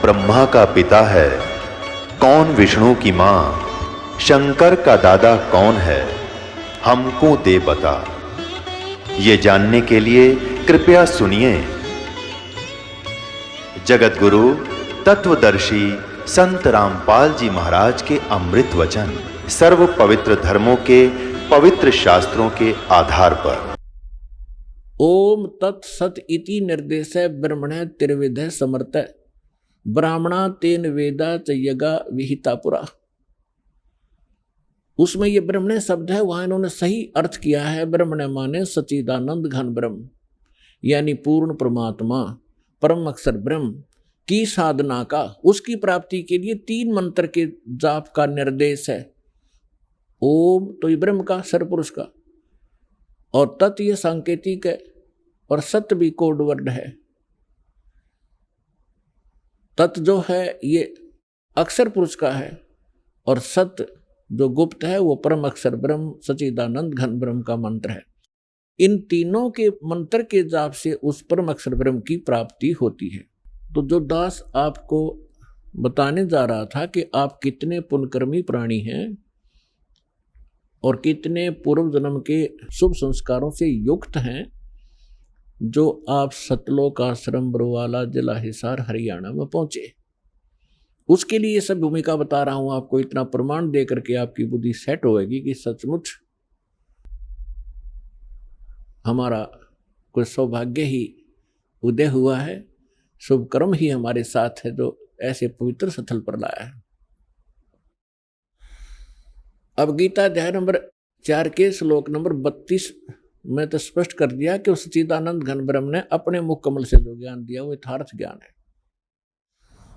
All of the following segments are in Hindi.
ब्रह्मा का पिता है, कौन विष्णु की मां, शंकर का दादा कौन है, हमको दे बता। ये जानने के लिए कृपया सुनिए। जगत गुरु तत्वदर्शी संत रामपाल जी महाराज के अमृत वचन सर्व पवित्र धर्मों के पवित्र शास्त्रों के आधार पर। ओम तत्सत इति निर्देशे ब्रह्मणे त्रिविधे समर्थ ब्राह्मणा तेन वेदा च यगा विहिता पुरा। उसमें ये ब्रह्मणे शब्द है, वहां इन्होंने सही अर्थ किया है। ब्रह्मणे माने सच्चिदानंद घन ब्रह्म, यानी पूर्ण परमात्मा, परम अक्षर ब्रह्म की साधना का, उसकी प्राप्ति के लिए 3 मंत्र के जाप का निर्देश है। ओम तो ये ब्रह्म का, सरपुरुष का, और तत् ये सांकेतिक है, और सत्य भी कोड वर्ड है। तत् जो है ये अक्षर पुरुष का है, और सत्य जो गुप्त है वो परम अक्षर ब्रह्म सच्चिदानंद घन ब्रह्म का मंत्र है। इन तीनों के मंत्र के जाप से उस परम अक्षर ब्रह्म की प्राप्ति होती है। तो जो दास आपको बताने जा रहा था कि आप कितने पुण्यकर्मी प्राणी हैं और कितने पूर्व जन्म के शुभ संस्कारों से युक्त हैं, जो आप सतलोक आश्रम बरवाला जिला हिसार हरियाणा में पहुंचे। उसके लिए ये सब भूमिका बता रहा हूं आपको। इतना प्रमाण दे करके आपकी बुद्धि सेट होएगी कि सचमुच हमारा कोई सौभाग्य ही उदय हुआ है, शुभ कर्म ही हमारे साथ है जो ऐसे पवित्र स्थल पर लाया है। अब गीता अध्याय नंबर 4 के श्लोक नंबर 32 में तो स्पष्ट कर दिया कि उस सच्चिदानंद घन ब्रह्म ने अपने मुख कमल से जो ज्ञान दिया वो यथार्थ ज्ञान है,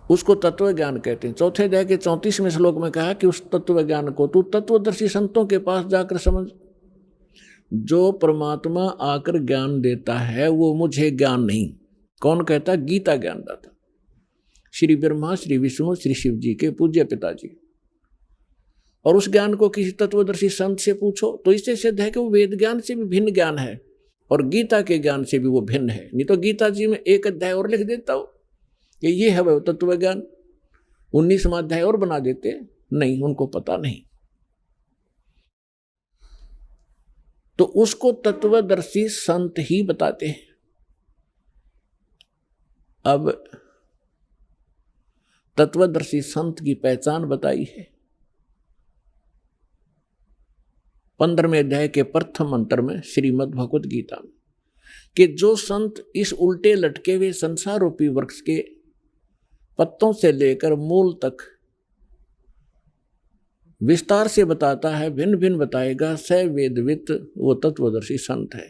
उसको तत्व ज्ञान कहते हैं। चौथे अध्याय के 34वें श्लोक में कहा कि उस तत्व ज्ञान को तू तत्वदर्शी संतों के पास जाकर समझ। जो परमात्मा आकर ज्ञान देता है वो मुझे ज्ञान नहीं। कौन कहता? गीता ज्ञानदाता श्री ब्रह्मा, श्री विष्णु, श्री शिव जी के पूज्य पिताजी। और उस ज्ञान को किसी तत्वदर्शी संत से पूछो तो इससे सिद्ध है कि वो वेद ज्ञान से भी भिन्न ज्ञान है और गीता के ज्ञान से भी वो भिन्न है। नहीं तो गीता जी में एक अध्याय और लिख देता हो कि ये है वह तत्व ज्ञान, 19वां अध्याय और बना देते। नहीं, उनको पता नहीं। तो उसको तत्वदर्शी संत ही बताते हैं। अब तत्वदर्शी संत की पहचान बताई है 15वें अध्याय के प्रथम मंत्र में श्रीमद् भगवत गीता में, कि जो संत इस उल्टे लटके हुए संसार रूपी वृक्ष के पत्तों से लेकर मूल तक विस्तार से बताता है, भिन्न भिन्न बताएगा, स वेदवित वो तत्वदर्शी संत है।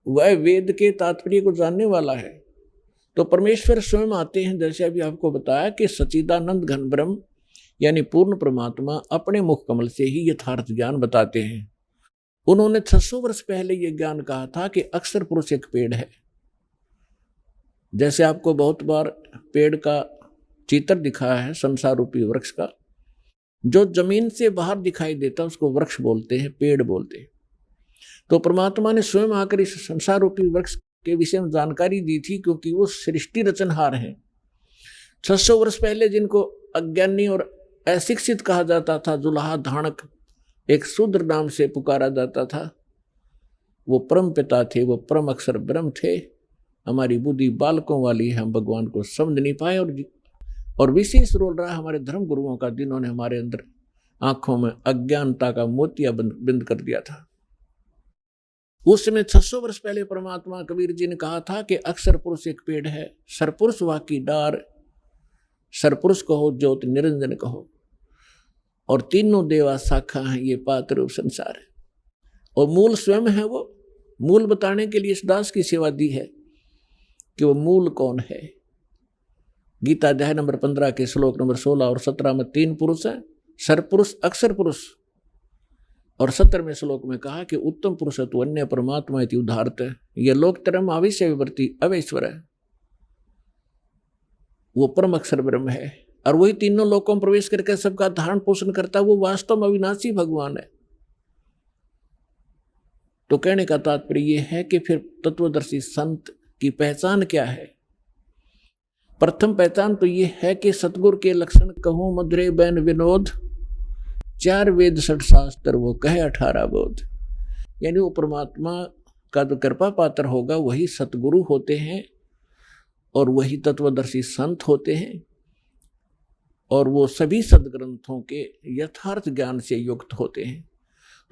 वह वेद के तात्पर्य को जानने वाला है। तो परमेश्वर स्वयं आते हैं, जैसे अभी आपको बताया कि सच्चिदानंद घन ब्रह्म यानी पूर्ण परमात्मा अपने मुख कमल से ही यथार्थ ज्ञान बताते हैं। उन्होंने 600 वर्ष पहले यह ज्ञान कहा था कि अक्षर पुरुष एक पेड़ है। जैसे आपको बहुत बार पेड़ का चित्र दिखाया है, संसार रूपी वृक्ष का, जो जमीन से बाहर दिखाई देता उसको वृक्ष बोलते हैं, पेड़ बोलते हैं। तो परमात्मा ने स्वयं आकर इस संसार रूपी वृक्ष के विषय में जानकारी दी थी, क्योंकि वो सृष्टि रचनहार हैं। 600 वर्ष पहले जिनको अज्ञानी और अशिक्षित कहा जाता था, जुलाहा धाणक एक शूद्र नाम से पुकारा जाता था, वो परम पिता थे, वो परम अक्षर ब्रह्म थे। हमारी बुद्धि बालकों वाली है, हम भगवान को समझ नहीं पाए। और विशेष रोल रहा हमारे धर्म गुरुओं का, जिन्होंने हमारे अंदर आंखों में अज्ञानता का मोतिया बिंद कर दिया था। उस समय 600 वर्ष पहले परमात्मा कबीर जी ने कहा था कि अक्षर पुरुष एक पेड़ है, सरपुरुष वाकी डार, सरपुरुष कहो ज्योति निरंजन कहो, और तीनों देवा शाखा हैं, ये पात्र रूप संसार है। और मूल स्वयं है। वो मूल बताने के लिए इस दास की सेवा दी है कि वो मूल कौन है। गीता अध्याय नंबर 15 के श्लोक नंबर 16 और 17 में 3 पुरुष हैं, सरपुरुष, अक्षर पुरुष। और 17वें श्लोक में कहा कि उत्तम पुरुष तो अन्य परमात्मा इति उदाहरत है, यह लोकतरम आविष्य विवर्ती अवैश्वर है। वो परम अक्षर ब्रह्म है और वही तीनों लोकों में प्रवेश करके सबका धारण पोषण करता है। वो वास्तव में अविनाशी भगवान है। तो कहने का तात्पर्य यह है कि फिर तत्वदर्शी संत की पहचान क्या है? प्रथम पहचान तो ये है कि सतगुरु के लक्षण कहूँ मधुरे बैन विनोद, 4 वेद 6 शास्त्र वो कहे 18 बोध। यानी वो परमात्मा का जो कृपा पात्र होगा वही सतगुरु होते हैं और वही तत्वदर्शी संत होते हैं और वो सभी सदग्रंथों के यथार्थ ज्ञान से युक्त होते हैं।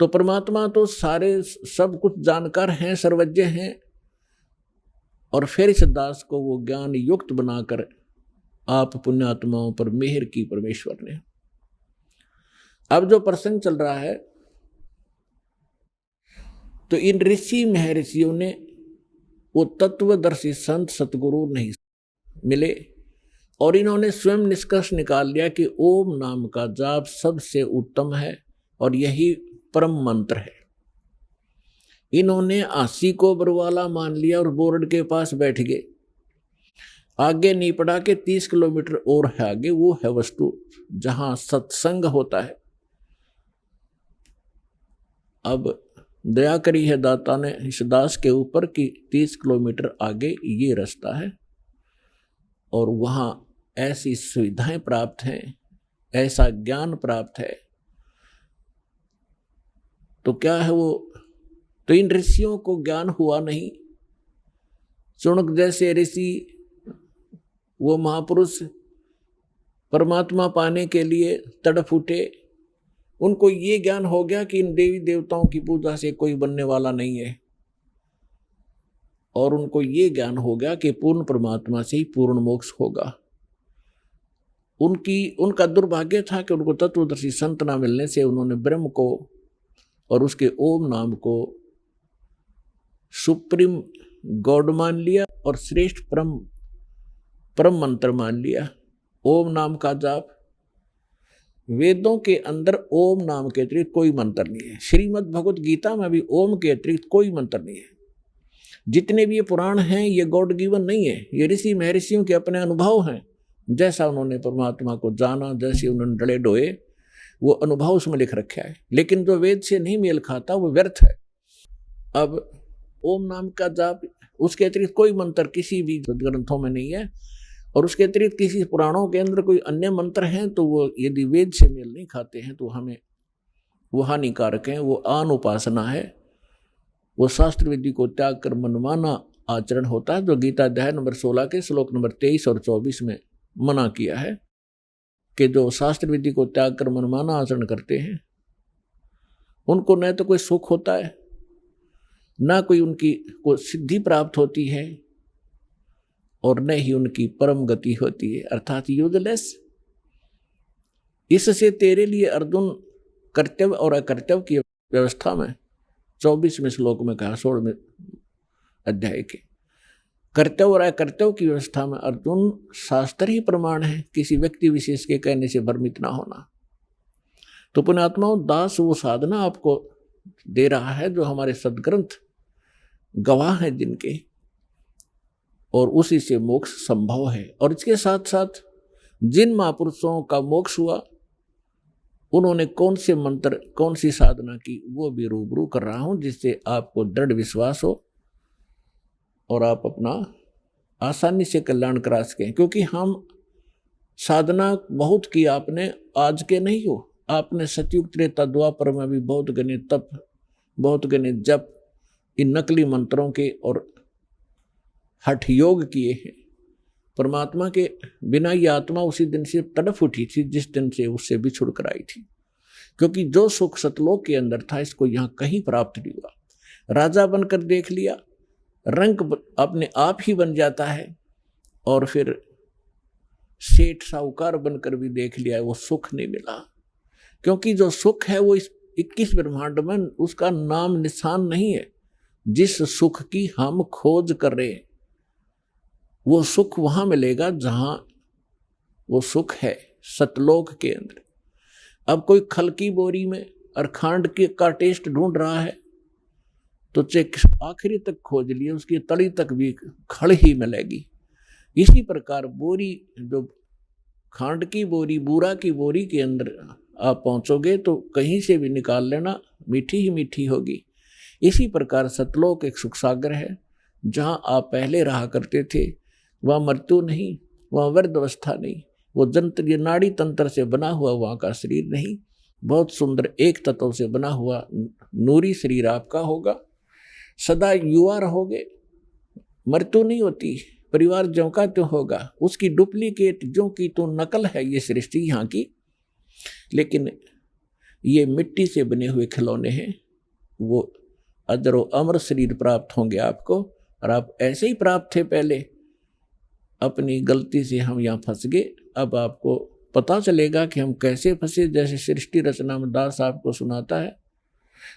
तो परमात्मा तो सारे सब कुछ जानकार हैं, सर्वज्ञ हैं, और फिर इस दास को वो ज्ञान युक्त बनाकर आप पुण्यात्माओं पर मेहर की परमेश्वर ने। अब जो प्रसंग चल रहा है तो इन ऋषि महर्षियों ने वो तत्वदर्शी संत सतगुरु नहीं मिले और इन्होंने स्वयं निष्कर्ष निकाल लिया कि ओम नाम का जाप सबसे उत्तम है और यही परम मंत्र है। इन्होंने आसी को बरवाला मान लिया और बोर्ड के पास बैठ गए। आगे नहीं पड़ा कि 30 किलोमीटर और है आगे, वो है वस्तु जहां सत्संग होता है। अब दया करी है दाता ने इस दास के ऊपर कि 30 किलोमीटर आगे ये रास्ता है और वहां ऐसी सुविधाएं प्राप्त हैं, ऐसा ज्ञान प्राप्त है। तो क्या है वो? तो इन ऋषियों को ज्ञान हुआ नहीं। शुनक जैसे ऋषि, वो महापुरुष परमात्मा पाने के लिए तड़फ उठे। उनको ये ज्ञान हो गया कि इन देवी देवताओं की पूजा से कोई बनने वाला नहीं है और उनको ये ज्ञान हो गया कि पूर्ण परमात्मा से ही पूर्ण मोक्ष होगा। उनका दुर्भाग्य था कि उनको तत्वदर्शी संत ना मिलने से उन्होंने ब्रह्म को और उसके ओम नाम को सुप्रीम गॉड मान लिया और श्रेष्ठ परम मंत्र मान लिया। ओम नाम का जाप, वेदों के अंदर ओम नाम के अतिरिक्त कोई मंत्र नहीं है। श्रीमद् भगवत गीता में भी ओम के अतिरिक्त कोई मंत्र नहीं है। जितने भी ये पुराण हैं ये गॉड गिवन नहीं है, ये ऋषि महर्षियों के अपने अनुभव हैं। जैसा उन्होंने परमात्मा को जाना, जैसे उन्होंने डले डोए, वो अनुभव उसमें लिख रखा है। लेकिन जो वेद से नहीं मेल खाता वो व्यर्थ है। अब ओम नाम का जाप, उसके अतिरिक्त कोई मंत्र किसी भी ग्रंथों में नहीं है और उसके अतिरिक्त किसी पुराणों के अंदर कोई अन्य मंत्र हैं तो वो यदि वेद से मेल नहीं खाते हैं तो हमें वो हानिकारक हैं। वो आन उपासना है, वो शास्त्र विधि को त्याग कर मनमाना आचरण होता है, जो गीता अध्याय नंबर 16 के श्लोक नंबर 23 और 24 में मना किया है कि जो शास्त्र विधि को त्याग कर मनमाना आचरण करते हैं उनको न तो कोई सुख होता है, ना कोई उनकी को सिद्धि प्राप्त होती है और न ही उनकी परम गति होती है, अर्थात यूजलेस। इससे तेरे लिए अर्जुन कर्तव्य और अकर्तव्य की व्यवस्था में 24वें श्लोक में कहा, 16वें अध्याय के कर्तव्य और अकर्तव्य की व्यवस्था में अर्जुन शास्त्र ही प्रमाण है, किसी व्यक्ति विशेष के कहने से भ्रमित ना होना। तो पुण्यात्माओं, दास वो साधना आपको दे रहा है जो हमारे सदग्रंथ गवाह हैं जिनके, और उसी से मोक्ष संभव है। और इसके साथ साथ जिन महापुरुषों का मोक्ष हुआ उन्होंने कौन से मंत्र, कौन सी साधना की, वो भी रूबरू कर रहा हूं, जिससे आपको दृढ़ विश्वास हो और आप अपना आसानी से कल्याण करा सकें। क्योंकि हम साधना बहुत की आपने, आज के नहीं हो, आपने सतयुग त्रेता द्वापर में भी बहुत गणे तप, बहुत गणे जप, इन नकली मंत्रों के और हठ योग किए हैं। परमात्मा के बिना ये आत्मा उसी दिन से तड़फ उठी थी जिस दिन से उससे बिछुड़ कर आई थी। क्योंकि जो सुख सतलोक के अंदर था इसको यहाँ कहीं प्राप्त नहीं हुआ। राजा बनकर देख लिया, रंग अपने आप ही बन जाता है, और फिर सेठ साहूकार बनकर भी देख लिया, वो सुख नहीं मिला। क्योंकि जो सुख है वो इस 21 ब्रह्मांड में उसका नाम निशान नहीं है। जिस सुख की हम खोज कर रहे हैं वो सुख वहां मिलेगा जहां वो सुख है, सतलोक के अंदर। अब कोई खल की बोरी में और खांड का टेस्ट ढूंढ रहा है तो चेक आखिरी तक खोज लिए, उसकी तली तक भी खड़ ही मिलेगी। इसी प्रकार बोरी, जो खांड की बोरी, बूरा की बोरी के अंदर आप पहुंचोगे तो कहीं से भी निकाल लेना, मीठी ही मीठी होगी। इसी प्रकार सतलोक एक सुख सागर है, जहां आप पहले रहा करते थे। वह मृत्यु नहीं, वहाँ वृद्ध अवस्था नहीं, वो जंत्र ये नाड़ी तंत्र से बना हुआ वहाँ का शरीर नहीं, बहुत सुंदर एक तत्व से बना हुआ नूरी शरीर आपका होगा। सदा युवा रहोगे, मृत्यु नहीं होती, परिवार ज्यों का त्यों होगा, उसकी डुप्लीकेट ज्यों की तो नकल है ये सृष्टि यहाँ की। लेकिन ये मिट्टी से बने हुए खिलौने हैं, वो अजर अमर शरीर प्राप्त होंगे आपको। और आप ऐसे ही प्राप्त थे पहले, अपनी गलती से हम यहाँ फंस गए। अब आपको पता चलेगा कि हम कैसे फंसे, जैसे सृष्टि रचना में दास आपको सुनाता है,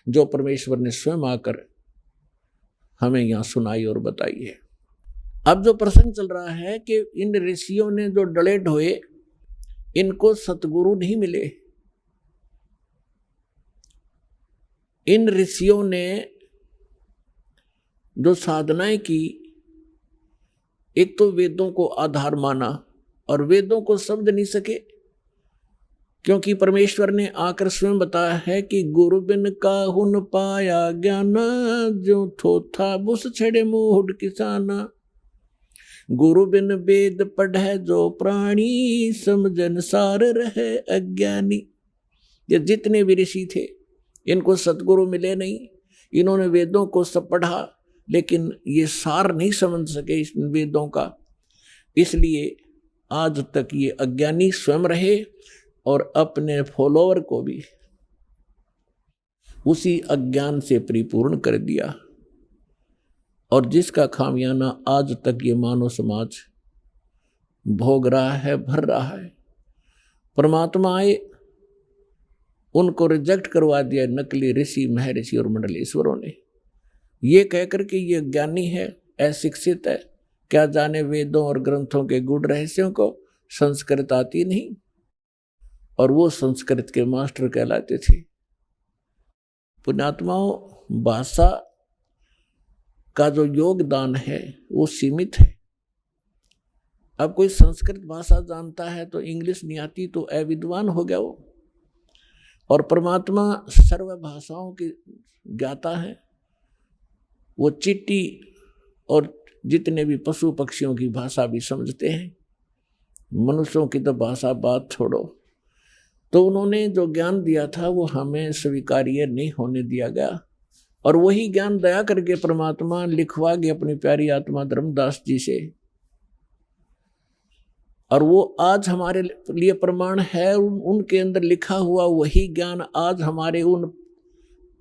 जो परमेश्वर ने स्वयं आकर हमें यहाँ सुनाई और बताई है। अब जो प्रसंग चल रहा है कि इन ऋषियों ने जो डले ढोए, इनको सतगुरु नहीं मिले। इन ऋषियों ने जो साधनाएं की, एक तो वेदों को आधार माना और वेदों को समझ नहीं सके, क्योंकि परमेश्वर ने आकर स्वयं बताया है कि गुरु बिन काहुन पाया ज्ञान, जो थोथा बुस छड़े मुहुड किसाना। गुरु बिन वेद पढ़े जो प्राणी, समझन सार रहे अज्ञानी। ये जितने भी ऋषि थे, इनको सतगुरु मिले नहीं। इन्होंने वेदों को सब पढ़ा, लेकिन ये सार नहीं समझ सके इस वेदों का, इसलिए आज तक ये अज्ञानी स्वयं रहे और अपने फॉलोअर को भी उसी अज्ञान से परिपूर्ण कर दिया। और जिसका खामियाना आज तक ये मानव समाज भोग रहा है, भर रहा है। परमात्मा आए, उनको रिजेक्ट करवा दिया नकली ऋषि, महर्षि और मंडलेश्वरों ने, ये कहकर के ये ज्ञानी है, अशिक्षित है, क्या जाने वेदों और ग्रंथों के गूढ़ रहस्यों को, संस्कृत आती नहीं। और वो संस्कृत के मास्टर कहलाते थे। पुण्यात्माओं, भाषा का जो योगदान है वो सीमित है। अब कोई संस्कृत भाषा जानता है तो इंग्लिश नहीं आती तो अविद्वान हो गया वो। और परमात्मा सर्व भाषाओं की ज्ञाता है, वो चींटी और जितने भी पशु पक्षियों की भाषा भी समझते हैं। मनुष्यों की तो भाषा बात छोड़ो। तो उन्होंने जो ज्ञान दिया था वो हमें स्वीकार्य नहीं होने दिया गया, और वही ज्ञान दया करके परमात्मा लिखवा गए अपनी प्यारी आत्मा धर्मदास जी से। और वो आज हमारे लिए प्रमाण है, उनके अंदर लिखा हुआ वही ज्ञान आज हमारे उन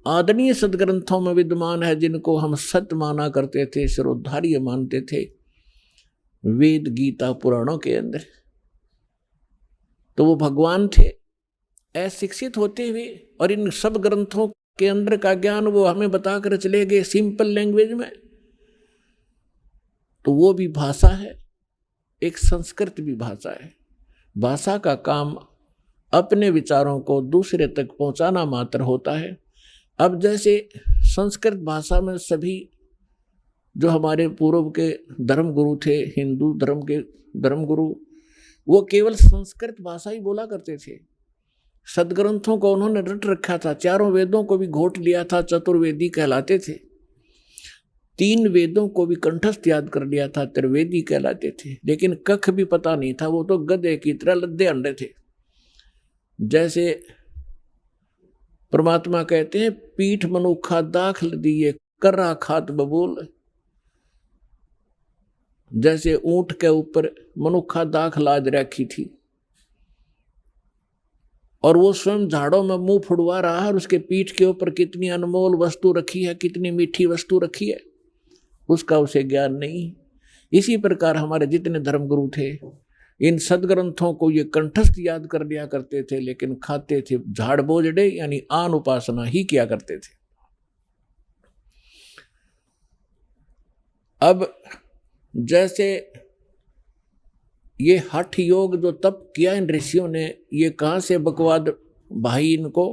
आदरणीय सदग्रंथों में विद्यमान है, जिनको हम सत्य माना करते थे, सर्वोद्धार्य मानते थे, वेद गीता पुराणों के अंदर। तो वो भगवान थे अशिक्षित होते हुए, और इन सब ग्रंथों के अंदर का ज्ञान वो हमें बताकर चले गए सिंपल लैंग्वेज में। तो वो भी भाषा है, एक संस्कृत भी भाषा है। भाषा का काम अपने विचारों को दूसरे तक पहुंचाना मात्र होता है। अब जैसे संस्कृत भाषा में सभी जो हमारे पूर्व के धर्मगुरु थे, हिंदू धर्म के धर्मगुरु, वो केवल संस्कृत भाषा ही बोला करते थे। सदग्रंथों को उन्होंने रट रखा था, चारों वेदों को भी घोट लिया था, चतुर्वेदी कहलाते थे। 3 वेदों को भी कंठस्थ याद कर लिया था, त्रिवेदी कहलाते थे। लेकिन कख भी पता नहीं था, वो तो गधे की तरह लद्दे अंडे थे। जैसे परमात्मा कहते हैं, पीठ मनुखा दाखल दिए कर्रा खात बबूल। जैसे ऊंट के ऊपर मनुखा दाख लाद रखी थी और वो स्वयं झाड़ों में मुंह फुड़वा रहा है, और उसके पीठ के ऊपर कितनी अनमोल वस्तु रखी है, कितनी मीठी वस्तु रखी है, उसका उसे ज्ञान नहीं। इसी प्रकार हमारे जितने धर्मगुरु थे, इन सदग्रंथों को ये कंठस्थ याद कर लिया करते थे, लेकिन खाते थे झाड़ बोझड़े, यानी आन उपासना ही किया करते थे। अब जैसे ये हठ योग जो तप किया इन ऋषियों ने, ये कहाँ से बकवाद भाई इनको।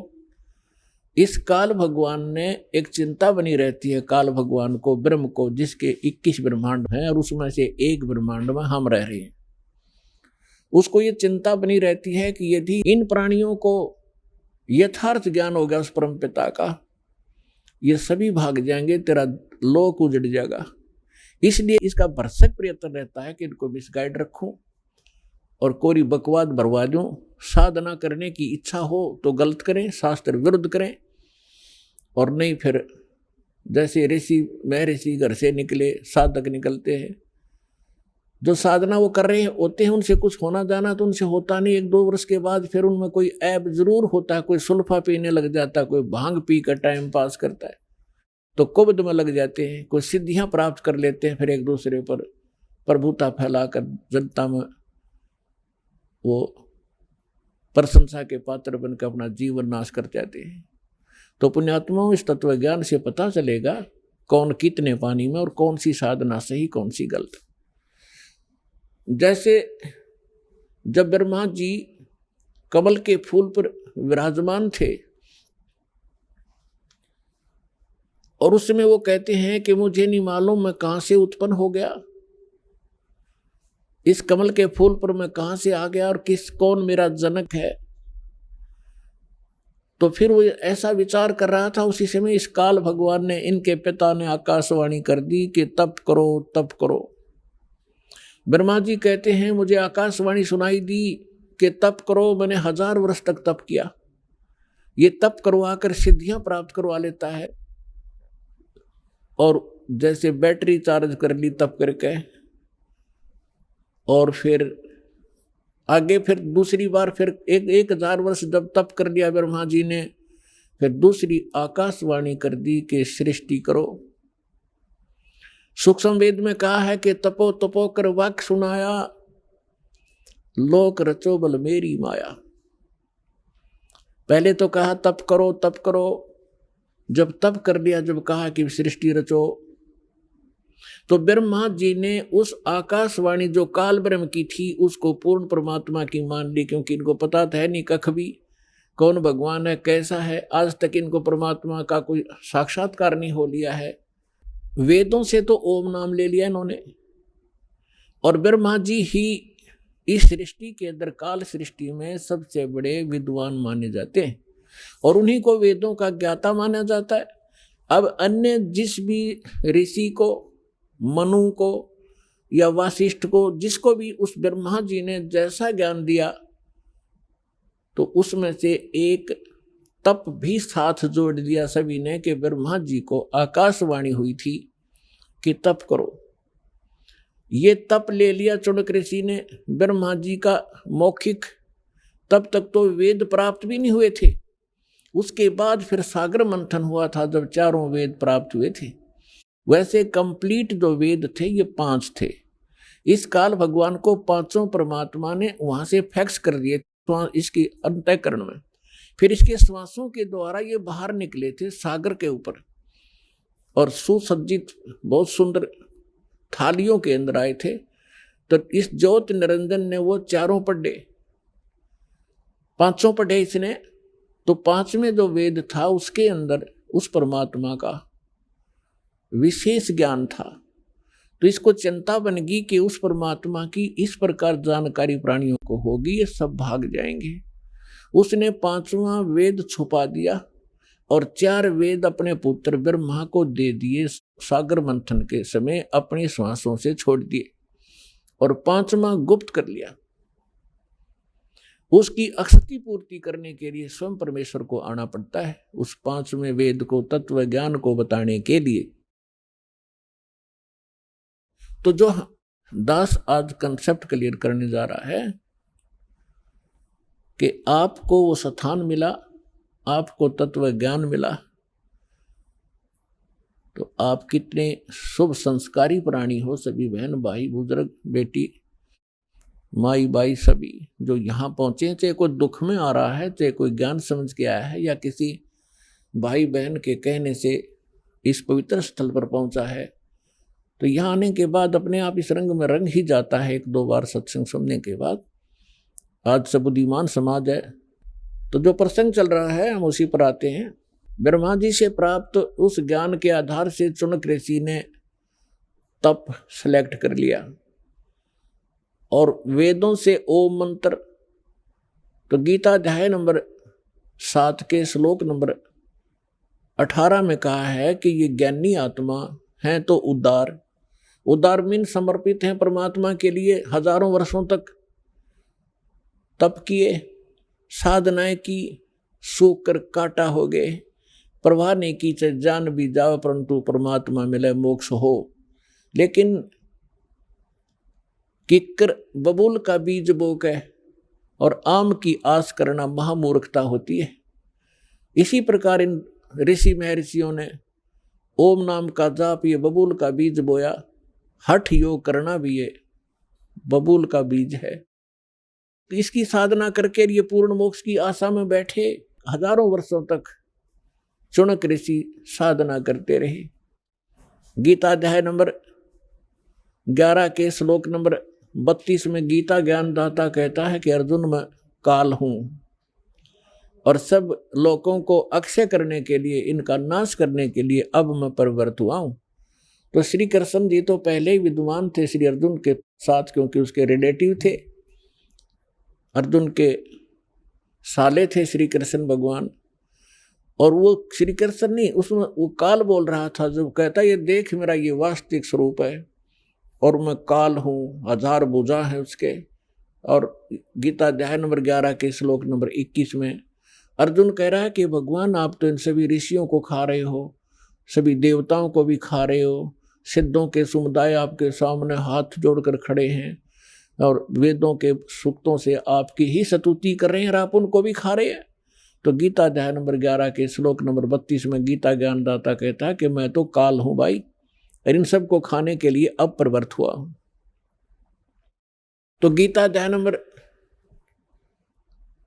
इस काल भगवान ने एक चिंता बनी रहती है, काल भगवान को, ब्रह्म को, जिसके 21 ब्रह्मांड हैं और उसमें से एक ब्रह्मांड में हम रह रहे हैं। उसको ये चिंता बनी रहती है कि यदि इन प्राणियों को यथार्थ ज्ञान हो गया उस परम पिता का, ये सभी भाग जाएंगे, तेरा लोक उजड़ जाएगा। इसलिए इसका भरसक प्रयत्न रहता है कि इनको मिसगाइड रखूं, और कोरी बकवाद भरवा दूं। साधना करने की इच्छा हो तो गलत करें, शास्त्र विरुद्ध करें, और नहीं फिर जैसे ऋषि महर्षि घर से निकले साधक निकलते हैं, जो साधना वो कर रहे होते हैं उनसे कुछ होना जाना तो उनसे होता नहीं। 1-2 वर्ष के बाद फिर उनमें कोई ऐब जरूर होता है, कोई सुल्फा पीने लग जाता है, कोई भांग पी कर टाइम पास करता है, तो कुब्द में लग जाते हैं, कोई सिद्धियां प्राप्त कर लेते हैं, फिर एक दूसरे पर प्रभुता फैलाकर जनता में वो प्रशंसा के पात्र बनकर अपना जीवन नाश कर जाते हैं। तो पुण्यात्माओं, इस तत्व ज्ञान से पता चलेगा कौन कितने पानी में और कौन सी साधना सही कौन सी गलत। जैसे जब ब्रह्मा जी कमल के फूल पर विराजमान थे और उस समय वो कहते हैं कि मुझे नहीं मालूम मैं कहां से उत्पन्न हो गया, इस कमल के फूल पर मैं कहां से आ गया और कौन मेरा जनक है। तो फिर वो ऐसा विचार कर रहा था, उसी समय इस काल भगवान ने, इनके पिता ने आकाशवाणी कर दी कि तप करो तप करो। ब्रह्मा जी कहते हैं मुझे आकाशवाणी सुनाई दी कि तप करो, मैंने 1000 वर्ष तक तप किया। ये तप करवाकर सिद्धियां प्राप्त करवा लेता है, और जैसे बैटरी चार्ज कर ली तप करके, और फिर आगे फिर दूसरी बार फिर 1000 वर्ष जब तप कर लिया ब्रह्मा जी ने, फिर दूसरी आकाशवाणी कर दी कि सृष्टि करो। सूक्ष्म वेद में कहा है कि तपो तपो कर वाक्य सुनाया, लोक रचो बल मेरी माया। पहले तो कहा तप करो तप करो, जब तप कर लिया, जब कहा कि सृष्टि रचो, तो ब्रह्मा जी ने उस आकाशवाणी जो काल ब्रह्म की थी उसको पूर्ण परमात्मा की मान ली, क्योंकि इनको पता था नहीं कख भी कौन भगवान है कैसा है। आज तक इनको परमात्मा का कोई साक्षात्कार नहीं हो लिया है। वेदों से तो ओम नाम ले लिया इन्होंने, और ब्रह्मा जी ही इस सृष्टि के अंदर काल सृष्टि में सबसे बड़े विद्वान माने जाते हैं, और उन्हीं को वेदों का ज्ञाता माना जाता है। अब अन्य जिस भी ऋषि को, मनु को या वासिष्ठ को, जिसको भी उस ब्रह्मा जी ने जैसा ज्ञान दिया, तो उसमें से एक तप भी साथ जोड़ दिया सभी ने कि ब्रह्मा जी को आकाशवाणी हुई थी कि तप करो। ये तप ले लिया चुनक ऋषि ने ब्रह्मा जी का मौखिक। तब तक तो वेद प्राप्त भी नहीं हुए थे, उसके बाद फिर सागर मंथन हुआ था जब 4 वेद प्राप्त हुए थे। वैसे कंप्लीट जो वेद थे ये 5 थे। इस काल भगवान को 5 परमात्मा ने वहां से फैक्स कर दिए इसकी अंतःकरण में, फिर इसके श्वासों के द्वारा ये बाहर निकले थे सागर के ऊपर, और सुसज्जित बहुत सुंदर थालियों के अंदर आए थे। तो इस ज्योत निरंजन ने वो 4 पढ़े, 5 पढ़े इसने, तो 5वें जो वेद था उसके अंदर उस परमात्मा का विशेष ज्ञान था। तो इसको चिंता बन गई कि उस परमात्मा की इस प्रकार जानकारी प्राणियों को होगी, ये सब भाग जाएंगे। उसने 5वां वेद छुपा दिया और 4 वेद अपने पुत्र ब्रह्मा को दे दिए, सागर मंथन के समय अपनी श्वासों से छोड़ दिए, और 5वां गुप्त कर लिया। उसकी अक्षति पूर्ति करने के लिए स्वयं परमेश्वर को आना पड़ता है, उस 5वें वेद को, तत्व ज्ञान को बताने के लिए। तो जो दास आज कंसेप्ट क्लियर करने जा रहा है कि आपको वो स्थान मिला, आपको तत्व ज्ञान मिला, तो आप कितने शुभ संस्कारी प्राणी हो। सभी बहन भाई बुजुर्ग बेटी माई बाई सभी जो यहाँ पहुंचे, चाहे कोई दुख में आ रहा है, चाहे कोई ज्ञान समझ के आया है, या किसी भाई बहन के कहने से इस पवित्र स्थल पर पहुंचा है, तो यहाँ आने के बाद अपने आप इस रंग में रंग ही जाता है 1-2 बार सत्संग सुनने के बाद। आज सब बुद्धिमान समाज है, तो जो प्रसंग चल रहा है हम उसी पर आते हैं। ब्रह्मा जी से प्राप्त उस ज्ञान के आधार से चुनक ऋषि ने तप सेलेक्ट कर लिया, और वेदों से ओम मंत्र, तो गीता अध्याय नंबर 7 के श्लोक नंबर 18 में कहा है कि ये ज्ञानी आत्मा हैं तो उदार मीन समर्पित हैं परमात्मा के लिए हजारों वर्षों तक, तप किए, साधनाएं की, सूख कर काटा हो गए, प्रवाह नहीं की, चाहे जान भी जाओ परंतु परमात्मा मिले मोक्ष हो। लेकिन किक्कर बबूल का बीज बो के और आम की आस करना महामूर्खता होती है। इसी प्रकार इन ऋषि महर्षियों ने ओम नाम का जाप ये बबूल का बीज बोया, हठ योग करना भी ये बबूल का बीज है। तो इसकी साधना करके ये पूर्ण मोक्ष की आशा में बैठे हजारों वर्षों तक चुनक ऋषि साधना करते रहे। गीता अध्याय नंबर 11 के श्लोक नंबर 32 में गीता ज्ञानदाता कहता है कि अर्जुन मैं काल हूं और सब लोगों को अक्षय करने के लिए, इनका नाश करने के लिए अब मैं प्रवृत्त हुआ हूं। तो श्री कृष्ण जी तो पहले ही विद्वान थे श्री अर्जुन के साथ, क्योंकि उसके रिलेटिव थे, अर्जुन के साले थे श्री कृष्ण भगवान। और वो श्री कृष्ण नहीं, उसमें वो काल बोल रहा था, जब कहता ये देख मेरा ये वास्तविक स्वरूप है और मैं काल हूँ, 1000 भुजा है उसके। और गीता अध्याय नंबर 11 के श्लोक नंबर 21 में अर्जुन कह रहा है कि भगवान आप तो इन सभी ऋषियों को खा रहे हो, सभी देवताओं को भी खा रहे हो, सिद्धों के समुदाय आपके सामने हाथ जोड़कर खड़े हैं और वेदों के सूक्तों से आपकी ही स्तुति कर रहे हैं और आप उनको भी खा रहे हैं। तो गीता अध्याय नंबर 11 के श्लोक नंबर 32 में गीता ज्ञानदाता कहता है कि मैं तो काल हूं भाई, और इन सबको खाने के लिए अब प्रवृत्त हुआ हूं। तो गीता अध्याय नंबर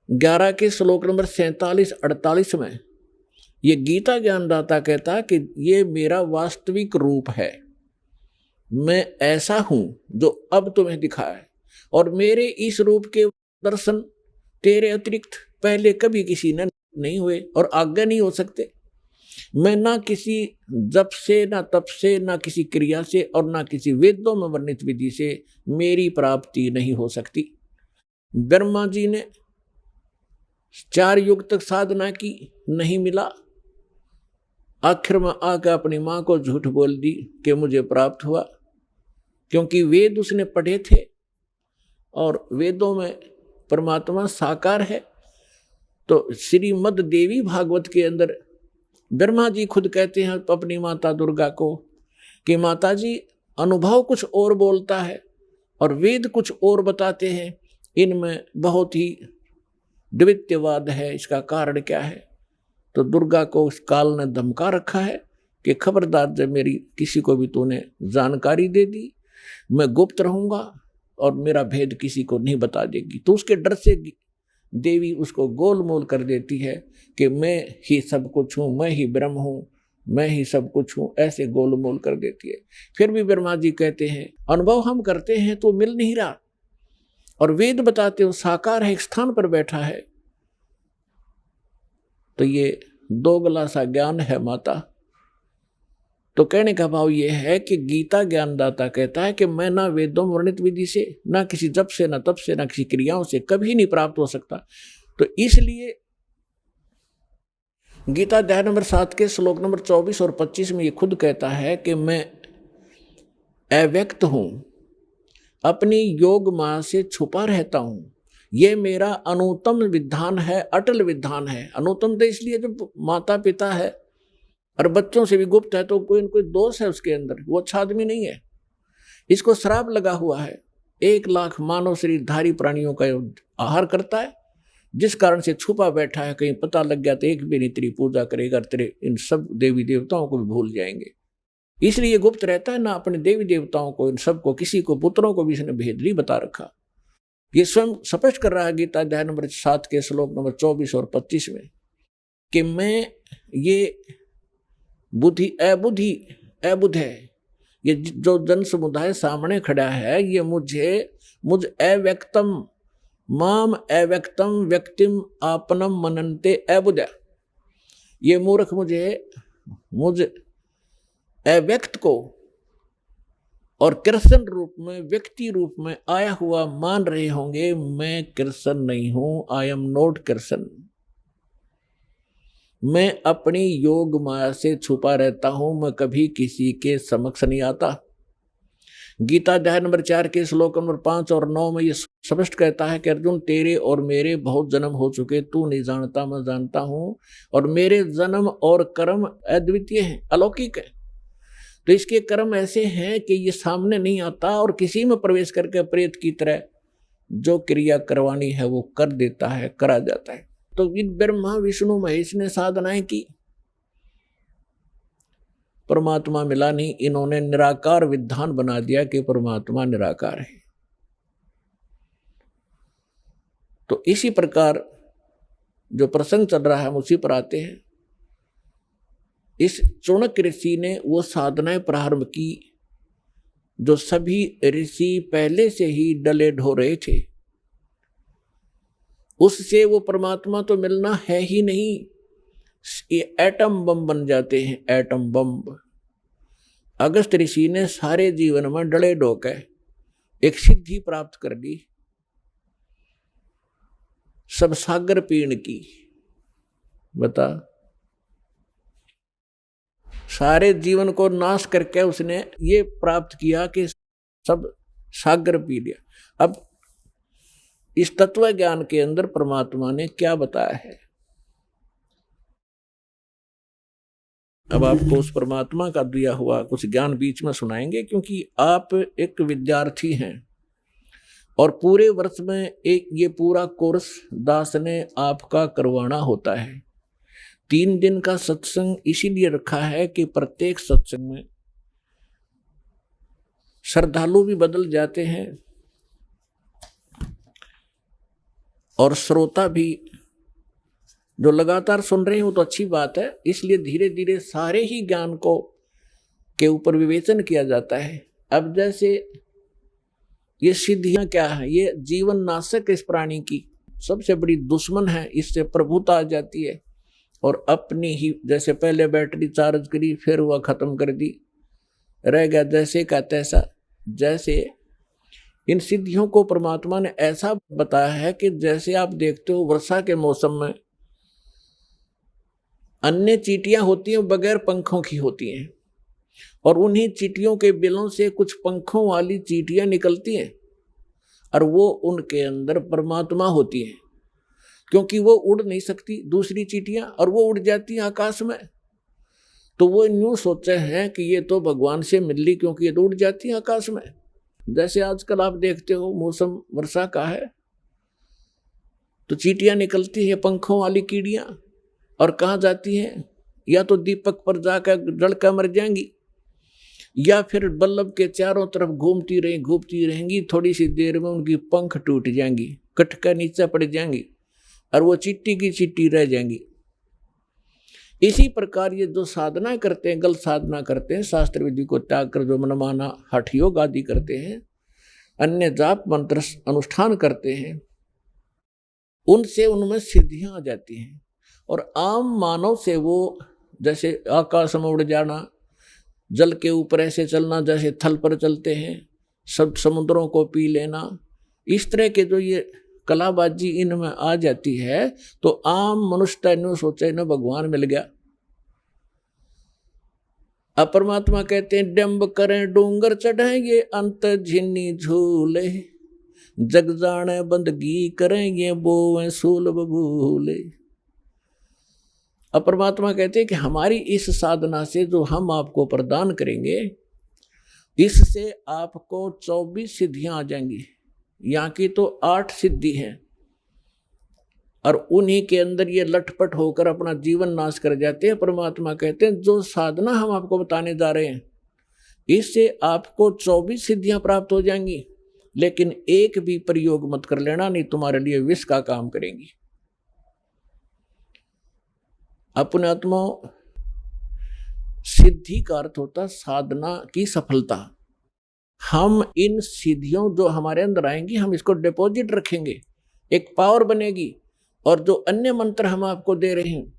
11 के श्लोक नंबर 47-48 में ये गीता ज्ञानदाता कहता है कि ये मेरा वास्तविक रूप है, मैं ऐसा हूं जो अब तुम्हें दिखा है, और मेरे इस रूप के दर्शन तेरे अतिरिक्त पहले कभी किसी ने नहीं हुए और आगे नहीं हो सकते। मैं ना किसी जप से, ना तप से, ना किसी क्रिया से और ना किसी वेदों में वर्णित विधि से मेरी प्राप्ति नहीं हो सकती। ब्रह्मा जी ने 4 युग तक साधना की, नहीं मिला, आखिर में आकर अपनी माँ को झूठ बोल दी कि मुझे प्राप्त हुआ, क्योंकि वेद उसने पढ़े थे और वेदों में परमात्मा साकार है। तो श्रीमद् देवी भागवत के अंदर ब्रह्मा जी खुद कहते हैं अपनी माता दुर्गा को कि माता जी अनुभव कुछ और बोलता है और वेद कुछ और बताते हैं, इनमें बहुत ही द्वितीयवाद है, इसका कारण क्या है। तो दुर्गा को उस काल ने धमका रखा है कि खबरदार जब मेरी किसी को भी तूने जानकारी दे दी, मैं गुप्त रहूंगा और मेरा भेद किसी को नहीं बता देगी। तो उसके डर से देवी उसको गोलमोल कर देती है कि मैं ही सब कुछ हूँ, मैं ही ब्रह्म हूँ, मैं ही सब कुछ हूँ, ऐसे गोलमोल कर देती है। फिर भी ब्रह्मा जी कहते हैं अनुभव हम करते हैं तो मिल नहीं रहा, और वेद बताते हो साकार है, एक स्थान पर बैठा है। तो ये दोगला सा ज्ञान है माता। तो कहने का भाव ये है कि गीता ज्ञानदाता कहता है कि मैं ना वेदों में वर्णित विधि से, ना किसी जप से, ना तप से, ना किसी क्रियाओं से कभी नहीं प्राप्त हो सकता। तो इसलिए गीता अध्याय नंबर 7 के श्लोक नंबर 24 और 25 में ये खुद कहता है कि मैं अव्यक्त हूं, अपनी योग माया से छुपा रहता हूं, ये मेरा अनुत्तम विधान है, अटल विधान है। अनुत्तम तो इसलिए जो माता पिता है और बच्चों से भी गुप्त है, तो कोई न कोई दोष है उसके अंदर, वो अच्छा आदमी नहीं है। इसको श्राप लगा हुआ है, 1 लाख मानव शरीरधारी प्राणियों का आहार करता है, जिस कारण से छुपा बैठा है। कहीं पता लग गया तो एक भी नहीं तेरी पूजा करेगा, तेरे इन सब देवी देवताओं को भी भूल जाएंगे। इसलिए गुप्त रहता है, ना अपने देवी देवताओं को, इन सबको, किसी को, पुत्रों को भी इसने भेद नहीं बता रखा। ये स्वयं स्पष्ट कर रहा है गीता अध्याय नंबर 7 के श्लोक नंबर 24 और 25 में कि मैं ये बुद्धि अबुद्ध है, ये जो जन समुदाय सामने खड़ा है, ये मुझ अव्यक्तम माम अव्यक्तम व्यक्तिम आपनम मनन्ते अबुद्ध। ये मूर्ख मुझ अव्यक्त को और कृष्ण रूप में, व्यक्ति रूप में आया हुआ मान रहे होंगे। मैं कृष्ण नहीं हूं, आई एम नॉट कृष्ण। मैं अपनी योग माया से छुपा रहता हूं, मैं कभी किसी के समक्ष नहीं आता। गीता अध्याय नंबर 4 के श्लोक नंबर 5 और 9 में ये स्पष्ट कहता है कि अर्जुन, तेरे और मेरे बहुत जन्म हो चुके, तू नहीं जानता, मैं जानता हूं, और मेरे जन्म और कर्म अद्वितीय हैं, अलौकिक है। तो इसके कर्म ऐसे हैं कि ये सामने नहीं आता, और किसी में प्रवेश करके प्रेत की तरह जो क्रिया करवानी है वो कर देता है, करा जाता है। तो इन ब्रह्मा विष्णु महेश ने साधनाएं की, परमात्मा मिला नहीं। इन्होंने निराकार विधान बना दिया कि परमात्मा निराकार है। तो इसी प्रकार जो प्रसंग चल रहा है हम उसी पर आते हैं। इस चाणक्य ऋषि ने वो साधनाएं प्रारंभ की जो सभी ऋषि पहले से ही डले ढो रहे थे। उससे वो परमात्मा तो मिलना है ही नहीं, ये एटम बम बन जाते हैं, एटम बम। अगस्त ऋषि ने सारे जीवन में डले ढोके एक सिद्धि प्राप्त कर ली, सब सागर पीण की। बता, सारे जीवन को नाश करके उसने ये प्राप्त किया कि सब सागर पी लिया। अब इस तत्व ज्ञान के अंदर परमात्मा ने क्या बताया है, अब आपको उस परमात्मा का दिया हुआ कुछ ज्ञान बीच में सुनाएंगे, क्योंकि आप एक विद्यार्थी हैं और पूरे वर्ष में एक ये पूरा कोर्स दास ने आपका करवाना होता है। 3 दिन का सत्संग इसीलिए रखा है कि प्रत्येक सत्संग में श्रद्धालु भी बदल जाते हैं और श्रोता भी जो लगातार सुन रहे हैं, वो तो अच्छी बात है। इसलिए धीरे धीरे सारे ही ज्ञान को के ऊपर विवेचन किया जाता है। अब जैसे ये सिद्धियां क्या है, ये जीवन नाशक इस प्राणी की सबसे बड़ी दुश्मन है, इससे प्रभुता आ जाती है और अपनी ही, जैसे पहले बैटरी चार्ज करी फिर वह खत्म कर दी, रह गया जैसे का तैसा। जैसे इन सिद्धियों को परमात्मा ने ऐसा बताया है कि जैसे आप देखते हो वर्षा के मौसम में अन्य चींटियां होती हैं बगैर पंखों की होती हैं, और उन्हीं चींटियों के बिलों से कुछ पंखों वाली चींटियां निकलती हैं और वो उनके अंदर परमात्मा होती हैं, क्योंकि वो उड़ नहीं सकती दूसरी चींटियां, और वो उड़ जाती हैं आकाश में। तो वो यूं सोचे हैं कि ये तो भगवान से मिल ली, क्योंकि ये तो उड़ जाती है आकाश में। जैसे आजकल आप देखते हो मौसम वर्षा का है तो चींटियां निकलती हैं पंखों वाली कीड़ियां, और कहाँ जाती हैं, या तो दीपक पर जाकर जलकर मर जाएंगी, या फिर बल्लभ के चारों तरफ घूमती रहेंगी। थोड़ी सी देर में उनकी पंख टूट जाएंगी, कटकर नीचे पड़ जाएंगी और वो चिट्टी की चिट्टी रह जाएंगी। इसी प्रकार ये जो साधना करते हैं, गलत साधना करते हैं, शास्त्र विधि को त्याग कर जो मनमाना हठ योग आदि करते हैं, अन्य जाप मंत्र अनुष्ठान करते हैं, उनसे उनमें सिद्धियां आ जाती हैं। और आम मानव से वो जैसे आकाश में उड़ जाना, जल के ऊपर ऐसे चलना जैसे थल पर चलते हैं, सब समुद्रों को पी लेना, इस तरह के जो ये कलाबाजी इनमें आ जाती है, तो आम मनुष्य इन्हों सोचे इन्हें भगवान मिल गया। अब परमात्मा कहते हैं डंब करें डूंगर चढ़ेंगे, अंत झिन्नी झूले, जग जाने बंदगी करेंगे, बोवें सूल बबूले। अब परमात्मा कहते हैं कि हमारी इस साधना से जो हम आपको प्रदान करेंगे, इससे आपको 24 सिद्धियां आ जाएंगी। यहाँ की तो 8 सिद्धि हैं, और उन्हीं के अंदर ये लटपट होकर अपना जीवन नाश कर जाते हैं। परमात्मा कहते हैं जो साधना हम आपको बताने जा रहे हैं, इससे आपको 24 सिद्धियां प्राप्त हो जाएंगी, लेकिन एक भी प्रयोग मत कर लेना, नहीं तुम्हारे लिए विष का काम करेंगी। अपने आत्मा सिद्धि का अर्थ होता साधना की सफलता। हम इन सिद्धियों जो हमारे अंदर आएंगी, हम इसको डिपॉजिट रखेंगे, एक पावर बनेगी, और जो अन्य मंत्र हम आपको दे रहे हैं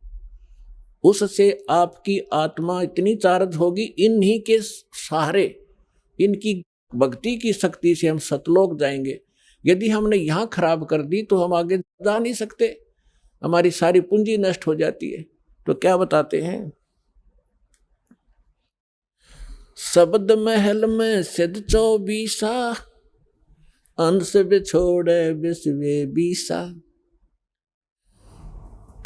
उससे आपकी आत्मा इतनी चार्ज होगी, इन्हीं के सहारे, इनकी भक्ति की शक्ति से हम सतलोक जाएंगे। यदि हमने यहाँ खराब कर दी तो हम आगे जा नहीं सकते, हमारी सारी पूंजी नष्ट हो जाती है। तो क्या बताते हैं, शब्द महल में सिद्ध 24 अंश बिछोड़े विश्वे 20।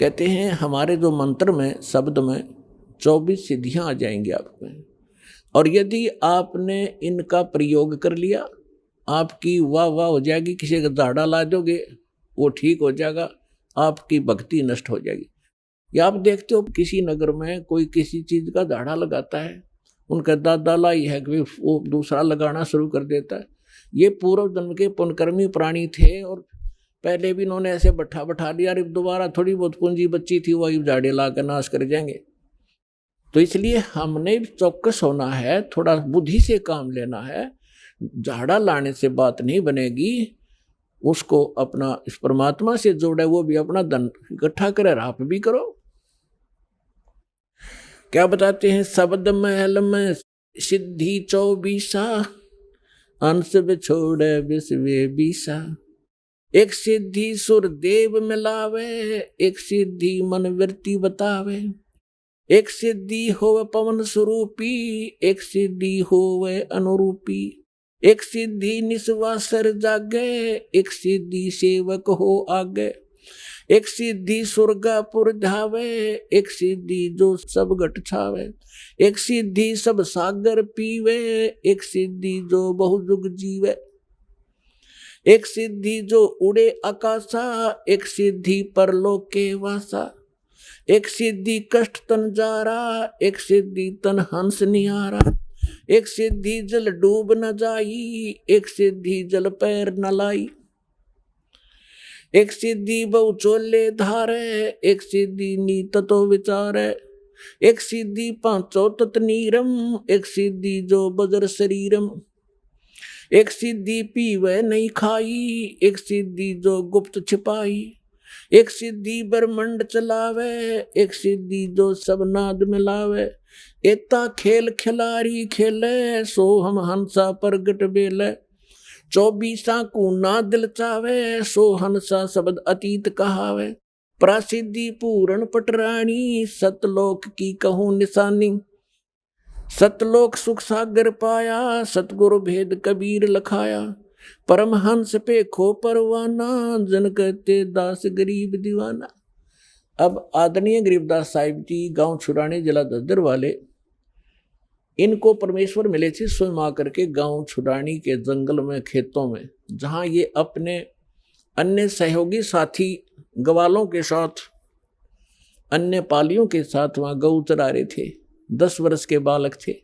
कहते हैं हमारे जो मंत्र में शब्द में 24 सिद्धियां आ जाएंगी आप में, और यदि आपने इनका प्रयोग कर लिया आपकी वाह वाह हो जाएगी। किसी का दाढ़ा ला दोगे वो ठीक हो जाएगा, आपकी भक्ति नष्ट हो जाएगी। या आप देखते हो किसी नगर में कोई किसी चीज का दाढ़ा लगाता है, उनका दादा लाई है कि वो दूसरा लगाना शुरू कर देता है। ये पूर्व जन्म के पुण्यकर्मी प्राणी थे और पहले भी इन्होंने ऐसे बैठा दिया, अरे दोबारा थोड़ी बहुत पूंजी बच्ची थी वही झाड़े ला कर नाश कर जाएंगे। तो इसलिए हमने चौकस होना है, थोड़ा बुद्धि से काम लेना है। झाड़ा लाने से बात नहीं बनेगी, उसको अपना इस परमात्मा से जोड़े, वो भी अपना धन इकट्ठा करे, राप भी करो। क्या बताते हैं, शब्द महल में सिद्धि 24 अंश बिछोड़े विश्वे 20। एक सिद्धि सुर देव मिलावे, एक सिद्धि मन वृत्ति बतावे। एक सिद्धि होवे पवन स्वरूपी, एक सिद्धि होवे अनुरूपी। एक सिद्धि निस्वासर जागे, एक सिद्धि सेवक हो आगे। एक सिद्धि स्वर्गापुर धावे, एक सिद्धि जो सब घट छावे। एक सिद्धि सब सागर पीवे, एक सिद्धि जो बहुजुग जीवे। एक सिद्धि जो उड़े आकाशा, एक सिद्धि परलोक के वासा। एक सिद्धि कष्ट तन जारा, एक सिद्धि तन हंस निहारा। एक सिद्धि जल डूब न जाई, एक सिद्धि जल पैर न लाई। एक सिद्धि बहु चोले धारे, एक सिद्धि नीत तो विचारे। एक सिद्धि पांचों तत् नीरम, एक सिद्धि जो बजर शरीरम। एक सिद्धि पीवे नहीं खाई, एक सिद्धि जो गुप्त छिपाई। एक सिद्धि ब्रह्मंड चलावे, एक सिद्धि जो सब नाद मिलावे। एता खेल खिलारी खेले, सो हम हंसा प्रगट बेले। 24 को ना दिल चावे, सो हंसा शब्द अतीत कहावे। प्रासिद्धि पूर्ण पटरानी, सतलोक की कहूँ निशानी। सतलोक सुख सागर पाया, सतगुरु भेद कबीर लखाया। परमहंस पे खो परवाना, जन कहते दास गरीब दीवाना। अब आदरणीय गरीबदास साहिब जी गांव छुड़ाने जिला दद्दर वाले, इनको परमेश्वर मिले थे स्वयं आकर के गांव छुड़ानी के जंगल में, खेतों में, जहां ये अपने अन्य सहयोगी साथी ग्वालों के साथ, अन्य पालियों के साथ वहां गौ चरा रहे थे। 10 वर्ष के बालक थे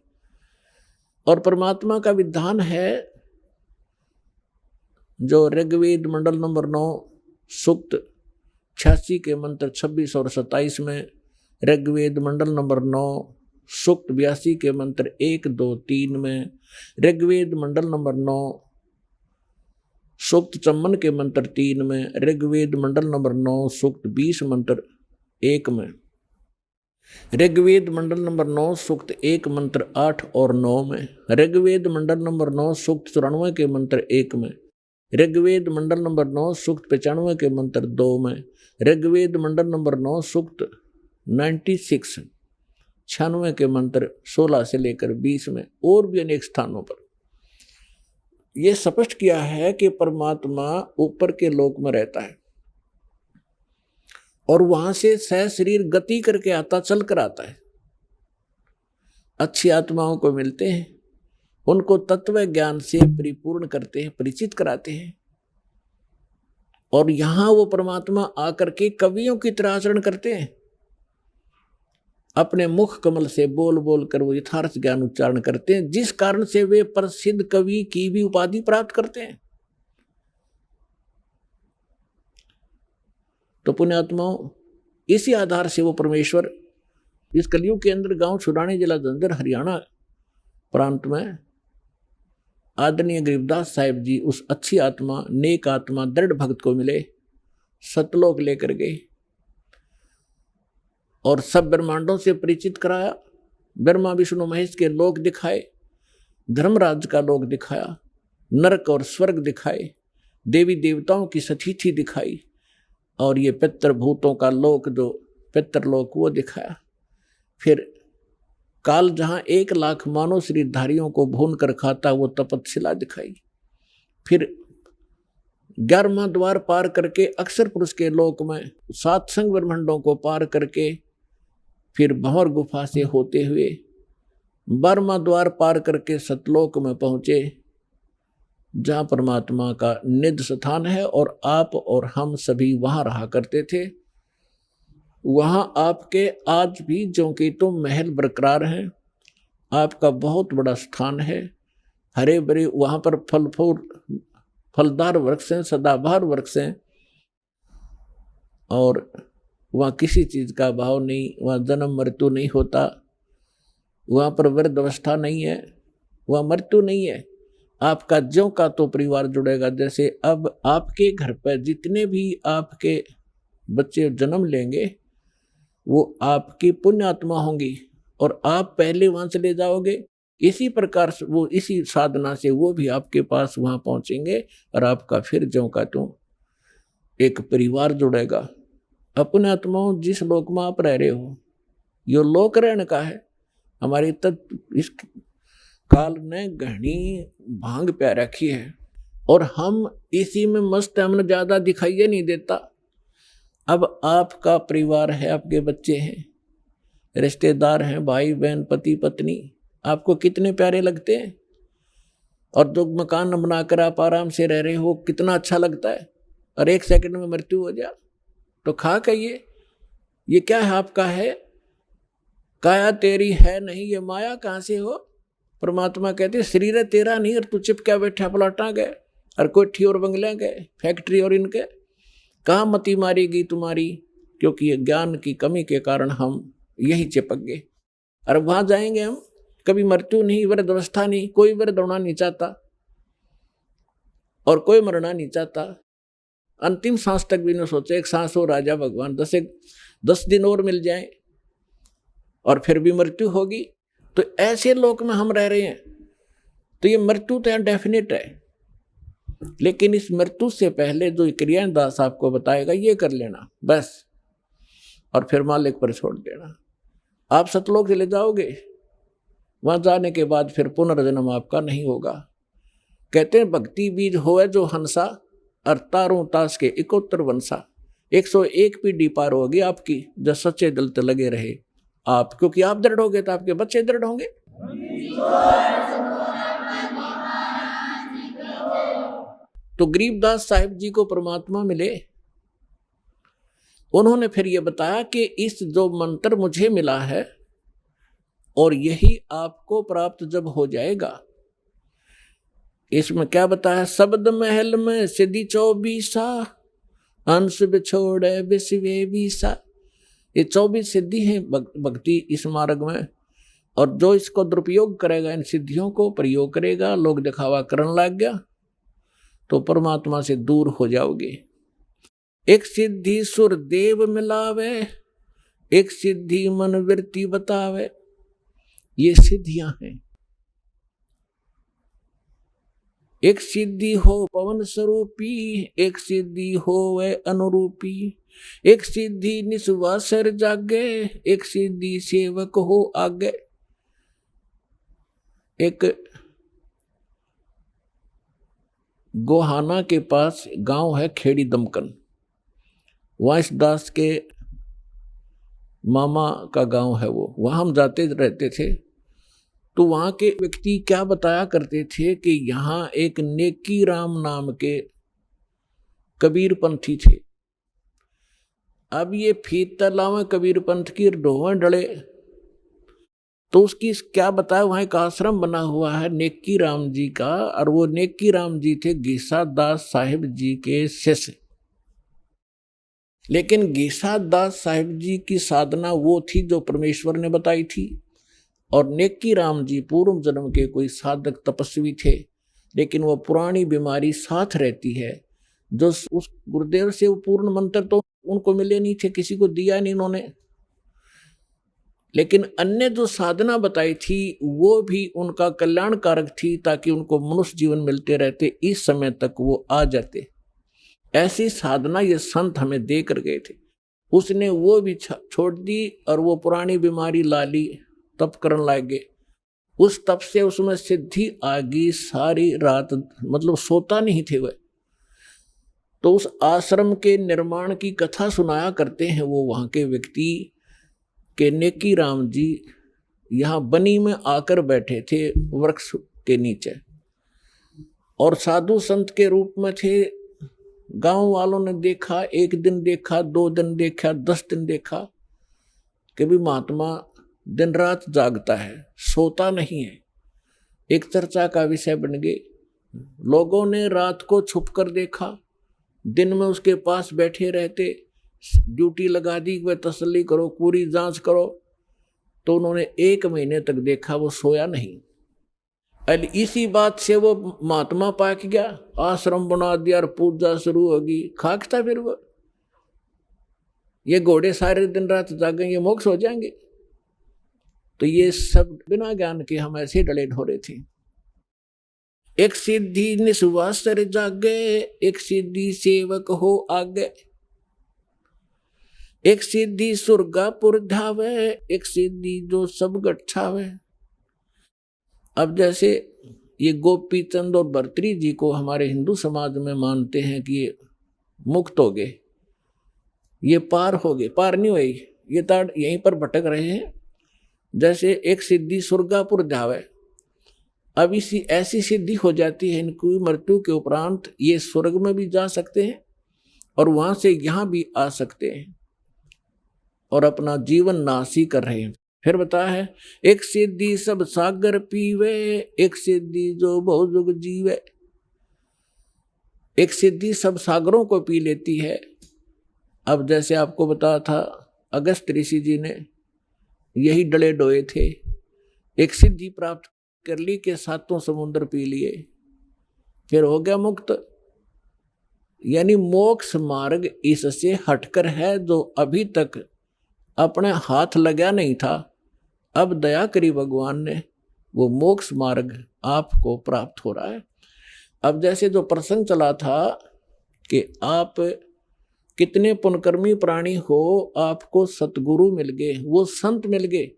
और परमात्मा का विधान है जो ऋग्वेद मंडल नंबर 9 सूक्त 86 के मंत्र 26 और 27 में, ऋग्वेद मंडल नंबर 9 सूक्त 82 के मंत्र 1, 2, 3 में, ऋग्वेद मंडल नंबर 9 सूक्त 54 के मंत्र 3 में, ऋग्वेद मंडल नंबर 9 सूक्त 20 मंत्र 1 में, ऋग्वेद मंडल नंबर 9 सूक्त 1 मंत्र 8 और 9 में, ऋग्वेद मंडल नंबर 9 सूक्त 94 के मंत्र 1 में, ऋग्वेद मंडल नंबर 9 सूक्त 95 के मंत्र 2 में, ऋग्वेद मंडल नंबर 9 सूक्त 96 के मंत्र 16 से लेकर 20 में, और भी अनेक स्थानों पर यह स्पष्ट किया है कि परमात्मा ऊपर के लोक में रहता है और वहां से सह शरीर गति करके आता, चल कर आता है। अच्छी आत्माओं को मिलते हैं, उनको तत्व ज्ञान से परिपूर्ण करते हैं, परिचित कराते हैं, और यहां वो परमात्मा आकर के कवियों की तरह आचरण करते हैं। अपने मुख कमल से बोल बोल कर वो यथार्थ ज्ञान उच्चारण करते हैं, जिस कारण से वे प्रसिद्ध कवि की भी उपाधि प्राप्त करते हैं। तो पुण्यात्माओं, इसी आधार से वो परमेश्वर इस कलयुग के अंदर गांव छुड़ाने जिला जलंधर हरियाणा प्रांत में आदरणीय गरीबदास साहिब जी उस अच्छी आत्मा, नेक आत्मा, दृढ़ भक्त को मिले, सतलोक लेकर गए और सब ब्रह्मांडों से परिचित कराया। ब्रह्मा विष्णु महेश के लोक दिखाए, धर्मराज का लोक दिखाया, नरक और स्वर्ग दिखाए, देवी देवताओं की सतीथि दिखाई, और ये पितृभूतों का लोक, जो पितृलोक, वो दिखाया। फिर काल जहां 1,00,000 मानव शरीरधारियों को भून कर खाता, वो तपतशिला दिखाई। फिर 11वां द्वार पार करके अक्षर पुरुष के लोक में 7 संग ब्रह्मांडों को पार करके फिर भंवर गुफा से होते हुए 12वां द्वार पार करके सतलोक में पहुंचे, जहां परमात्मा का निज स्थान है और आप और हम सभी वहां रहा करते थे। वहां आपके आज भी ज्यों की तो महल बरकरार हैं। आपका बहुत बड़ा स्थान है, हरे भरे वहां पर फलदार वृक्ष हैं, सदाबहार वृक्ष हैं, और वहाँ किसी चीज का भाव नहीं, वहाँ जन्म मृत्यु नहीं होता, वहाँ पर वृद्ध अवस्था नहीं है, वहाँ मृत्यु नहीं है। आपका ज्यों का तो परिवार जुड़ेगा। जैसे अब आपके घर पर जितने भी आपके बच्चे जन्म लेंगे वो आपकी पुण्य आत्मा होंगी और आप पहले वहां चले जाओगे। इसी प्रकार से वो इसी साधना से वो भी आपके पास वहां पहुंचेंगे और आपका फिर ज्यों का त्यों एक परिवार जुड़ेगा। अपने आत्माओं, जिस लोक में आप रह रहे हो, यो लोक रहने का है। हमारी तत्व इस काल ने घनी भांग प्या रखी है और हम इसी में मस्त, हमने ज्यादा दिखाई नहीं देता। अब आपका परिवार है, आपके बच्चे हैं, रिश्तेदार हैं, भाई बहन, पति पत्नी, आपको कितने प्यारे लगते हैं। और जो मकान बनाकर आप आराम से रह रहे हो, कितना अच्छा लगता है। और 1 सेकंड में मृत्यु हो जाए तो खा कहिए ये क्या है, आपका है, काया तेरी है नहीं, ये माया कहाँ से हो। परमात्मा कहते शरीर है तेरा नहीं, और तू चिपका बैठा प्लाटा गए और कोठी और बंगले गए, फैक्ट्री और इनके, कहाँ मती मारेगी तुम्हारी। क्योंकि ये ज्ञान की कमी के कारण हम यही चिपक गए। और वहां जाएंगे हम, कभी मृत्यु नहीं, वृद्ध अवस्था नहीं, कोई वृद्ध होना नहीं चाहता और कोई मरना नहीं चाहता। अंतिम सांस तक भी न सोचे, एक सांस हो राजा भगवान, 10 दिन और मिल जाए और फिर भी मृत्यु होगी। तो ऐसे लोक में हम रह रहे हैं, तो ये मृत्यु तो डेफिनेट है। लेकिन इस मृत्यु से पहले जो क्रियाएं दास आपको बताएगा, ये कर लेना बस, और फिर मालिक पर छोड़ देना। आप सतलोक चले जाओगे, वहां जाने के बाद फिर पुनर्जन्म आपका नहीं होगा। कहते हैं भक्ति बीज होए जो हंसा, और तारों तास के 71 वंशा। 101 पीढ़ी पार होगी आपकी, जब सच्चे दिल से लगे रहे आप। क्योंकि आप दृढ़ होगे तो आपके बच्चे दृढ़ होंगे। तो गरीबदास साहिब जी को परमात्मा मिले, उन्होंने फिर ये बताया कि इस जो मंत्र मुझे मिला है और यही आपको प्राप्त जब हो जाएगा, इसमें क्या बताया, शब्द महल में सिद्धि 24 अंश बिछोड़े विश्वे बीसा। ये 24 सिद्धि है भक्ति इस मार्ग में, और जो इसको दुरुपयोग करेगा, इन सिद्धियों को प्रयोग करेगा, लोग दिखावा करने लग गया तो परमात्मा से दूर हो जाओगे। एक सिद्धि सुर देव मिलावे, एक सिद्धि मन वृत्ति बतावे। ये सिद्धियां हैं। एक सिद्धि हो पवन स्वरूपी, एक सिद्धि हो वह अनुरूपी, एक सिद्धि निस्वासर जागे, एक सिद्धि सेवक हो आगे। एक गोहाना के पास गांव है खेड़ी दमकन, वांस दास के मामा का गांव है वो, वहां हम जाते रहते थे। तो वहां के व्यक्ति क्या बताया करते थे कि यहाँ एक नेकी राम नाम के कबीर पंथी थे। अब ये फीत तलावे कबीर पंथ की ढोवे डले, तो उसकी क्या बताया, वहां एक आश्रम बना हुआ है नेकी राम जी का, और वो नेकी राम जी थे गीसा दास साहिब जी के शिष्य। लेकिन गीसा दास साहिब जी की साधना वो थी जो परमेश्वर ने बताई थी, और नेकी राम जी पूर्व जन्म के कोई साधक तपस्वी थे। लेकिन वो पुरानी बीमारी साथ रहती है, जो उस गुरुदेव से वो पूर्ण मंत्र तो उनको मिले नहीं थे, किसी को दिया नहीं उन्होंने। लेकिन अन्य जो साधना बताई थी वो भी उनका कल्याणकारक थी, ताकि उनको मनुष्य जीवन मिलते रहते, इस समय तक वो आ जाते। ऐसी साधना ये संत हमें दे कर गए थे। उसने वो भी छोड़ दी और वो पुरानी बीमारी ला ली तप करने लगे। उस तप से उसमें सिद्धि आ गई, सारी रात मतलब सोता नहीं थे वह। तो उस आश्रम के निर्माण की कथा सुनाया करते हैं वो वहां के व्यक्ति के नेकी राम जी यहाँ बनी में आकर बैठे थे वृक्ष के नीचे, और साधु संत के रूप में थे। गांव वालों ने देखा, एक दिन देखा, 2 दिन देखा, 10 दिन देखा कि भी महात्मा दिन रात जागता है, सोता नहीं है। एक चर्चा का विषय बन गए। लोगों ने रात को छुप कर देखा, दिन में उसके पास बैठे रहते, ड्यूटी लगा दी, वह तसल्ली करो, पूरी जांच करो। तो उन्होंने 1 महीने तक देखा, वो सोया नहीं। अल इसी बात से वो महात्मा पाक गया, आश्रम बना दिया और पूजा शुरू होगी। खाकता फिर वो, ये घोड़े सारे दिन रात जागेंगे, मोक्ष हो जाएंगे। तो ये सब बिना ज्ञान के हम ऐसे डले ढोरे थे। एक सिद्धि निस्वासर जागे, एक सिद्धि सेवक हो आगे, एक सिद्धि सुरगापुर धावे, एक सिद्धि जो सब गठावे। अब जैसे ये गोपी चंद और भर्तृहरि जी को हमारे हिंदू समाज में मानते हैं कि ये मुक्त हो गए, ये पार हो गए, पार नहीं हुए, ये ताड़ यहीं पर भटक रहे हैं। जैसे एक सिद्धि सुरगापुर धावे, अब इसी ऐसी सिद्धि हो जाती है इनकी मृत्यु के उपरांत ये स्वर्ग में भी जा सकते हैं और वहां से यहाँ भी आ सकते हैं और अपना जीवन नाशी कर रहे हैं। फिर बताया है, एक सिद्धि सब सागर पीवे, एक सिद्धि जो बहुजुग जीवे। एक सिद्धि सब सागरों को पी लेती है। अब जैसे आपको बताया था, अगस्त ऋषि जी ने यही डले डोए थे, एक सिद्धि प्राप्त कर ली के 7 समुद्र पी लिए, फिर हो गया मुक्त। यानी मोक्ष मार्ग इससे हटकर है, जो अभी तक अपने हाथ लगा नहीं था, अब दया करी भगवान ने, वो मोक्ष मार्ग आपको प्राप्त हो रहा है। अब जैसे जो प्रसंग चला था कि आप कितने पुण्यकर्मी प्राणी हो, आपको सतगुरु मिल गए, वो संत मिल गए।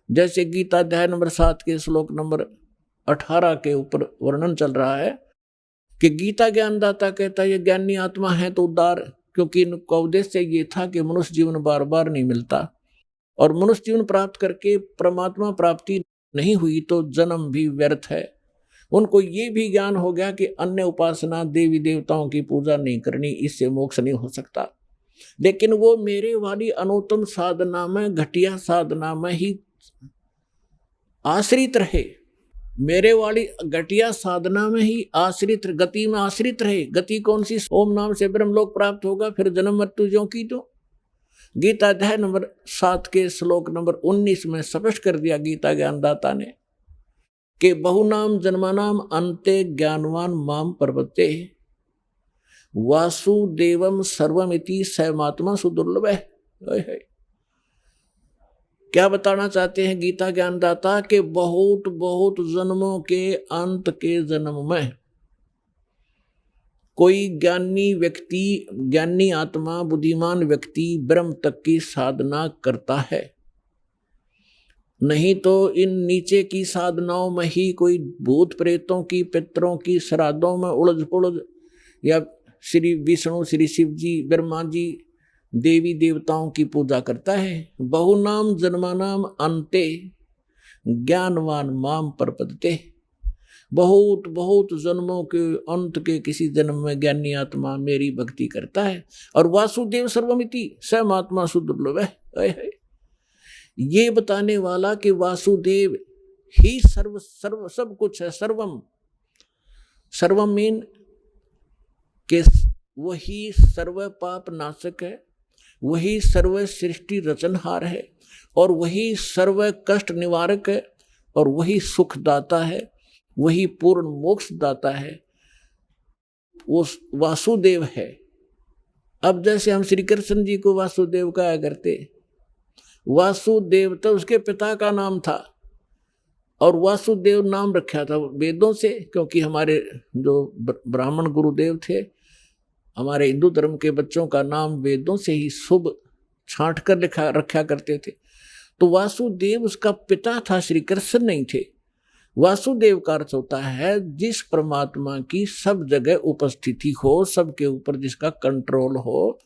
जैसे गीता अध्याय नंबर 7 के श्लोक नंबर 18 के ऊपर वर्णन चल रहा है कि गीता ज्ञानदाता कहता है ये ज्ञानी आत्मा है तो उद्धार, क्योंकि इनका उद्देश्य ये था कि मनुष्य जीवन बार बार नहीं मिलता और मनुष्य जीवन प्राप्त करके परमात्मा प्राप्ति नहीं हुई तो जन्म भी व्यर्थ है। उनको ये भी ज्ञान हो गया कि अन्य उपासना देवी देवताओं की पूजा नहीं करनी, इससे मोक्ष नहीं हो सकता। लेकिन वो मेरे वाली अनुत्तम साधना में, घटिया साधना में ही आश्रित रहे, मेरे वाली घटिया साधना में ही आश्रित, गति में आश्रित रहे। गति कौन सी? ओम नाम से ब्रह्मलोक प्राप्त होगा, फिर जन्म मृत्यु ज्यों की तो। गीता अध्याय नंबर 7 के श्लोक नंबर 19 में स्पष्ट कर दिया गीता ज्ञानदाता ने कि बहुनाम जन्मानाम अन्ते ज्ञानवान माम प्रपत्ते वासुदेवम सर्वमिति सैमात्मा सुदुर्लभ है। क्या बताना चाहते हैं गीता ज्ञानदाता के बहुत बहुत जन्मों के अंत के जन्म में कोई ज्ञानी व्यक्ति, ज्ञानी आत्मा, बुद्धिमान व्यक्ति ब्रह्म तक की साधना करता है। नहीं तो इन नीचे की साधनाओं में ही कोई भूत प्रेतों की, पितरों की श्राद्धों में उलझ पुलझ, या श्री विष्णु, श्री शिव जी, ब्रह्मा जी, देवी देवताओं की पूजा करता है। बहुनाम जन्मानाम अन्ते ज्ञानवान माम प्रपद्यते। बहुत बहुत जन्मों के अंत के किसी जन्म में ज्ञानी आत्मा मेरी भक्ति करता है। और वासुदेव सर्वमिति समात्मा सुदुर्लभ है। ये बताने वाला कि वासुदेव ही सर्व सर्व सब कुछ है। सर्वम, सर्वम मीन के वही सर्व पाप नाशक है, वही सर्व सृष्टि रचनहार है, और वही सर्व कष्ट निवारक है, और वही सुखदाता है, वही पूर्ण मोक्ष दाता है। वो वासुदेव है। अब जैसे हम श्री कृष्ण जी को वासुदेव कहा करते, वासुदेव तो उसके पिता का नाम था और वासुदेव नाम रखा था वेदों से, क्योंकि हमारे जो ब्राह्मण गुरुदेव थे, हमारे हिंदू धर्म के बच्चों का नाम वेदों से ही शुभ छांट कर रखा करते थे। तो वासुदेव उसका पिता था, श्री कृष्ण नहीं थे। वासुदेव का अर्थ होता है जिस परमात्मा की सब जगह उपस्थिति हो, सबके ऊपर जिसका कंट्रोल हो,